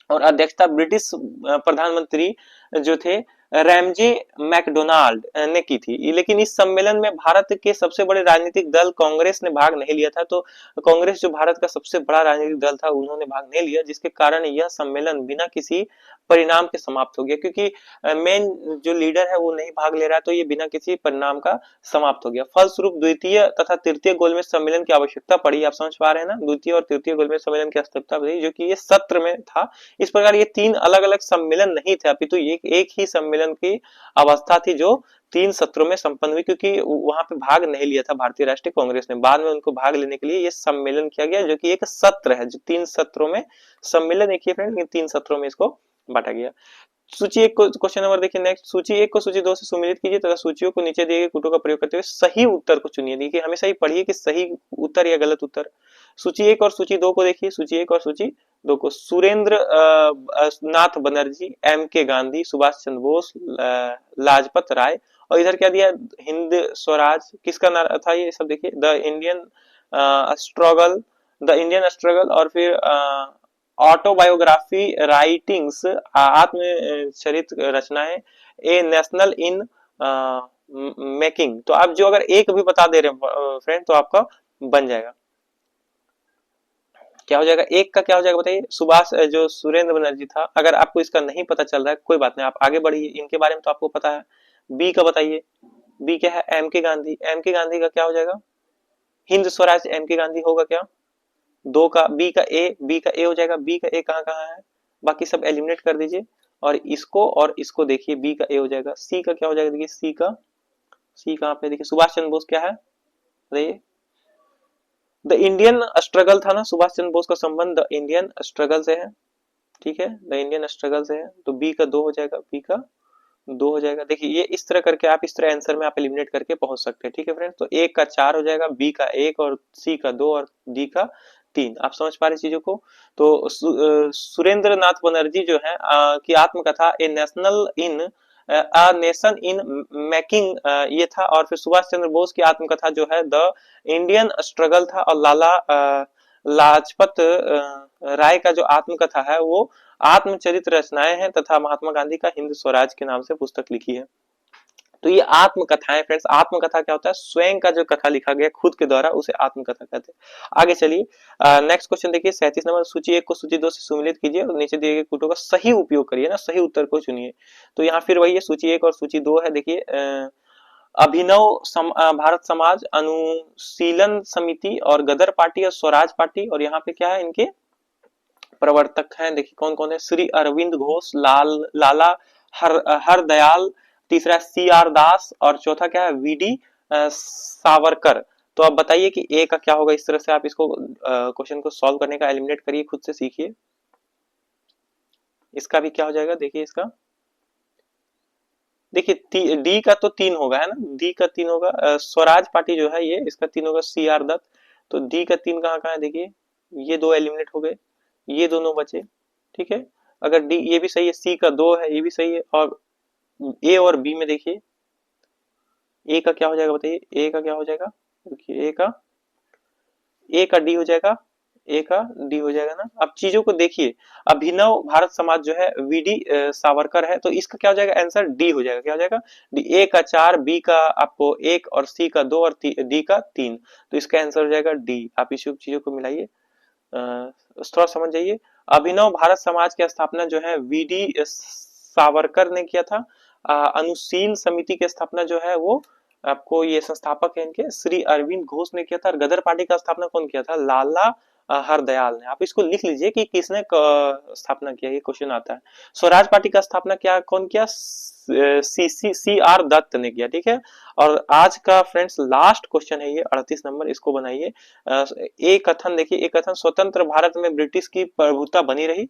और अध्यक्षता ब्रिटिश प्रधानमंत्री जो थे रैमजे मैकडोनाल्ड ने की थी। लेकिन इस सम्मेलन में भारत के सबसे बड़े राजनीतिक दल कांग्रेस ने भाग नहीं लिया था। तो कांग्रेस जो भारत का सबसे बड़ा राजनीतिक दल था, उन्होंने भाग नहीं लिया, जिसके कारण यह सम्मेलन बिना किसी परिणाम के समाप्त हो गया, क्योंकि मेन जो लीडर है वो नहीं भाग ले रहा है, तो ये बिना किसी परिणाम का समाप्त हो गया। फलस्वरूप द्वितीय तथा तृतीय गोलमेज सम्मेलन की आवश्यकता पड़ी। आप समझ पा रहे हैं ना, द्वितीय और तृतीय गोलमेज सम्मेलन की आवश्यकता पड़ी, जो कि ये सत्र में था। इस प्रकार ये तीन अलग अलग सम्मेलन नहीं थे, अपितु एक ही सम्मेलन की अवस्था थी जो तीन सत्रों में संपन्न हुई, क्योंकि वहां पे भाग नहीं लिया था भारतीय राष्ट्रीय कांग्रेस ने। बाद में उनको भाग लेने के लिए ये सम्मेलन किया गया, जो कि एक सत्र है, जो तीन सत्रों में सम्मेलन एक ही फ्रेंड, लेकिन तीन सत्रों में इसको बांटा गया। सूची एक को क्वेश्चन नंबर देखिए नेक्स्ट, सूची एक को सूची दो से सुमेलित कीजिए तथा सूचियों को नीचे दिए गए कूटों का प्रयोग करते हुए सही उत्तर को चुनिए। देखिए हमेशा ही पढ़िए कि सही उत्तर या गलत उत्तर। सूची एक और सूची दो को देखिए, सूची एक और सूची दो को, सुरेंद्र नाथ बनर्जी, एम के गांधी, सुभाष चंद्र बोस, लाजपत राय, और इधर क्या दिया, हिंद स्वराज, किसका नारा था ये सब देखिए, the Indian struggle, the Indian struggle, और फिर ऑटोबायोग्राफी राइटिंग्स, आत्मचरित रचनाएं, ए नेशनल इन मेकिंग। तो आप जो अगर एक भी बता दे रहे हैं फ्रेंड, तो आपका बन जाएगा, क्या हो जाएगा, एक का क्या हो जाएगा बताइए, सुभाष जो सुरेंद्र बनर्जी था। अगर आपको इसका नहीं पता चल रहा है कोई बात नहीं, आप आगे बढ़िए, इनके बारे में तो आपको पता है। बी का बताइए, बी क्या है, एम के गांधी, एम के गांधी का क्या हो जाएगा, हिंद स्वराज एम के गांधी होगा क्या, दो का, बी का ए हो जाएगा, बी का ए कहाँ कहाँ है, बाकी सब एलिमिनेट कर दीजिए, और इसको देखिए, बी का ए हो जाएगा। सी का क्या हो जाएगा, देखिए सी कहाँ पे, देखिए सुभाष चंद्र बोस क्या है, बताइए, द इंडियन स्ट्रगल था ना, सुभाष चंद्र बोस का संबंध द इंडियन स्ट्रगल से है, ठीक है, द इंडियन स्ट्रगल से है, तो बी का दो हो जाएगा, बी का दो हो जाएगा। देखिए ये इस तरह करके आप इस तरह आंसर में आप एलिमिनेट करके पहुंच सकते हैं, ठीक है फ्रेंड्स। तो एक का चार हो जाएगा, बी का एक, और सी का दो, और डी का तीन। आप समझ पा रहे चीजों को। तो सुरेंद्र नाथ बनर्जी जो है की आत्मकथा a nation in a nation in making ये था, और फिर सुभाष चंद्र बोस की आत्मकथा जो है द इंडियन स्ट्रगल था, और लाला लाजपत राय का जो आत्मकथा है वो आत्मचरित रचनाएं हैं, तथा महात्मा गांधी का हिंद स्वराज के नाम से पुस्तक लिखी है। तो ये आत्मकथाएं फ्रेंड्स, आत्मकथा क्या होता है, स्वयं का जो कथा लिखा गया खुद के द्वारा, उसे आत्मकथा कहते हैं। आगे चलिए नेक्स्ट क्वेश्चन देखिए 37 नंबर, सूची एक को सूची दो से सुमेलित कीजिए और नीचे दिए गए कूटों का सही उपयोग करिए ना, सही उत्तर को चुनिए। तो यहाँ फिर वही है, सूची एक और सूची दो है। देखिए अभिनव भारत समाज, अनुशीलन समिति, और गदर पार्टी और स्वराज पार्टी, और यहाँ पे क्या है, इनके प्रवर्तक हैं, देखिए कौन कौन है, श्री अरविंद घोष, लाला हरदयाल, तीसरा सी आर दास, और चौथा क्या है, वीडी सावरकर। तो आप बताइए कि ए का क्या होगा। इस तरह से आप इसको क्वेश्चन को सॉल्व करने का एलिमिनेट करिए, खुद से सीखिए। इसका भी क्या हो जाएगा, देखिए इसका, देखिए डी का तो तीन होगा है ना, डी का तीन होगा, स्वराज पार्टी जो है ये, इसका तीन होगा, सी आर दत्त। तो डी का तीन कहाँ कहाँ है, देखिए ये दो एलिमिनेट हो गए, ये दोनों बचे, ठीक है। अगर डी ये भी सही है, सी का दो है, ये भी सही है, और ए और बी में देखिए ए का क्या हो जाएगा, बताइए ए का क्या हो जाएगा, देखिए ए का डी हो जाएगा, ए का डी हो जाएगा ना। अब चीजों को देखिए, अभिनव भारत समाज जो है वीडी सावरकर है, तो इसका क्या हो जाएगा, आंसर डी हो जाएगा, क्या हो जाएगा डी। ए का चार, बी का आपको एक, और सी का दो, और डी का तीन, तो इसका आंसर हो जाएगा डी। आप इस चीजों को मिलाइए, थोड़ा समझ जाइए। अभिनव भारत समाज की स्थापना जो है वीडी सावरकर ने किया था। अनुशील समिति की स्थापना जो है वो आपको ये संस्थापक है इनके श्री अरविंद घोष ने किया था। और गदर पार्टी का स्थापना कौन किया था, लाला हरदयाल ने। आप इसको लिख लीजिए कि किसने स्थापना किया, ये क्वेश्चन आता है। स्वराज पार्टी का स्थापना क्या कौन किया, सी आर दत्त ने किया, ठीक है। और आज का फ्रेंड्स लास्ट क्वेश्चन है ये 38 नंबर, इसको बनाइए। एक कथन देखिए, एक कथन, स्वतंत्र भारत में ब्रिटिश की प्रभुता बनी रही।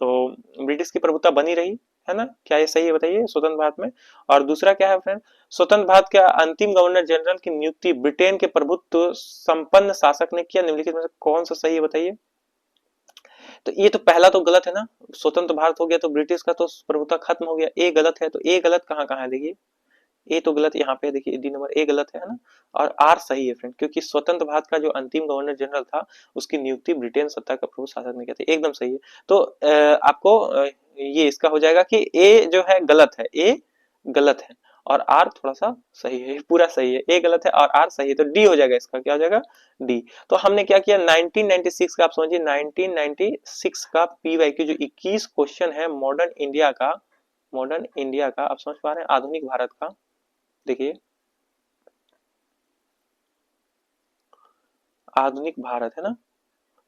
तो ब्रिटिश की प्रभुता बनी रही है ना, क्या ये सही है बताइए, स्वतंत्र भारत में। और दूसरा क्या है फ्रेंड, स्वतंत्र भारत के अंतिम गवर्नर जनरल की नियुक्ति ब्रिटेन के प्रभुत्व संपन्न शासक ने किया। निम्नलिखित में से कौन सा सही है बताइए। तो ये तो पहला तो गलत है ना, स्वतंत्र भारत हो गया तो ब्रिटिश का तो प्रभुत्व खत्म हो गया, ए गलत है। तो ए गलत कहाँ कहाँ है देखिए, ए तो गलत यहाँ पे देखिए, डी नंबर ए गलत है ना, और आर सही है फ्रेंड, क्योंकि स्वतंत्र भारत का जो अंतिम गवर्नर जनरल था उसकी नियुक्ति ब्रिटेन सत्ता का प्रभु शासक ने किया था, एकदम सही है। तो आपको ये इसका हो जाएगा कि ए जो है गलत है, ए गलत है और आर थोड़ा सा सही है, पूरा सही है, ए गलत है और आर सही है, तो डी हो जाएगा, इसका क्या हो जाएगा, डी। तो हमने क्या किया 1996 का, आप समझिए 1996 का पीवाईक्यू जो 21 क्वेश्चन है मॉडर्न इंडिया का, मॉडर्न इंडिया का आप समझ पा रहे हैं, आधुनिक भारत का, देखिए आधुनिक भारत है ना,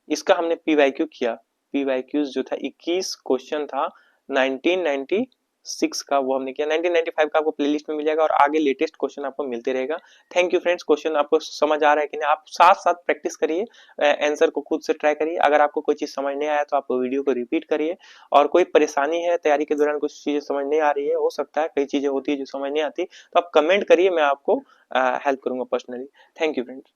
इसका हमने पीवाईक्यू किया, पीवाईक्यू जो था 21 क्वेश्चन था 1996 का, वो हमने किया। 1995 का आपको प्लेलिस्ट में मिल जाएगा और आगे लेटेस्ट क्वेश्चन आपको मिलते रहेगा। थैंक यू फ्रेंड्स, क्वेश्चन आपको समझ आ रहा है कि नहीं, आप साथ साथ प्रैक्टिस करिए, आंसर को खुद से ट्राई करिए। अगर आपको कोई चीज समझ नहीं आया तो आप वीडियो को रिपीट करिए, और कोई परेशानी है तैयारी के दौरान, कुछ चीजें समझ नहीं आ रही है, हो सकता है कई चीजें होती है जो समझ नहीं आती, तो आप कमेंट करिए, मैं आपको हेल्प करूंगा पर्सनली। Thank you friends.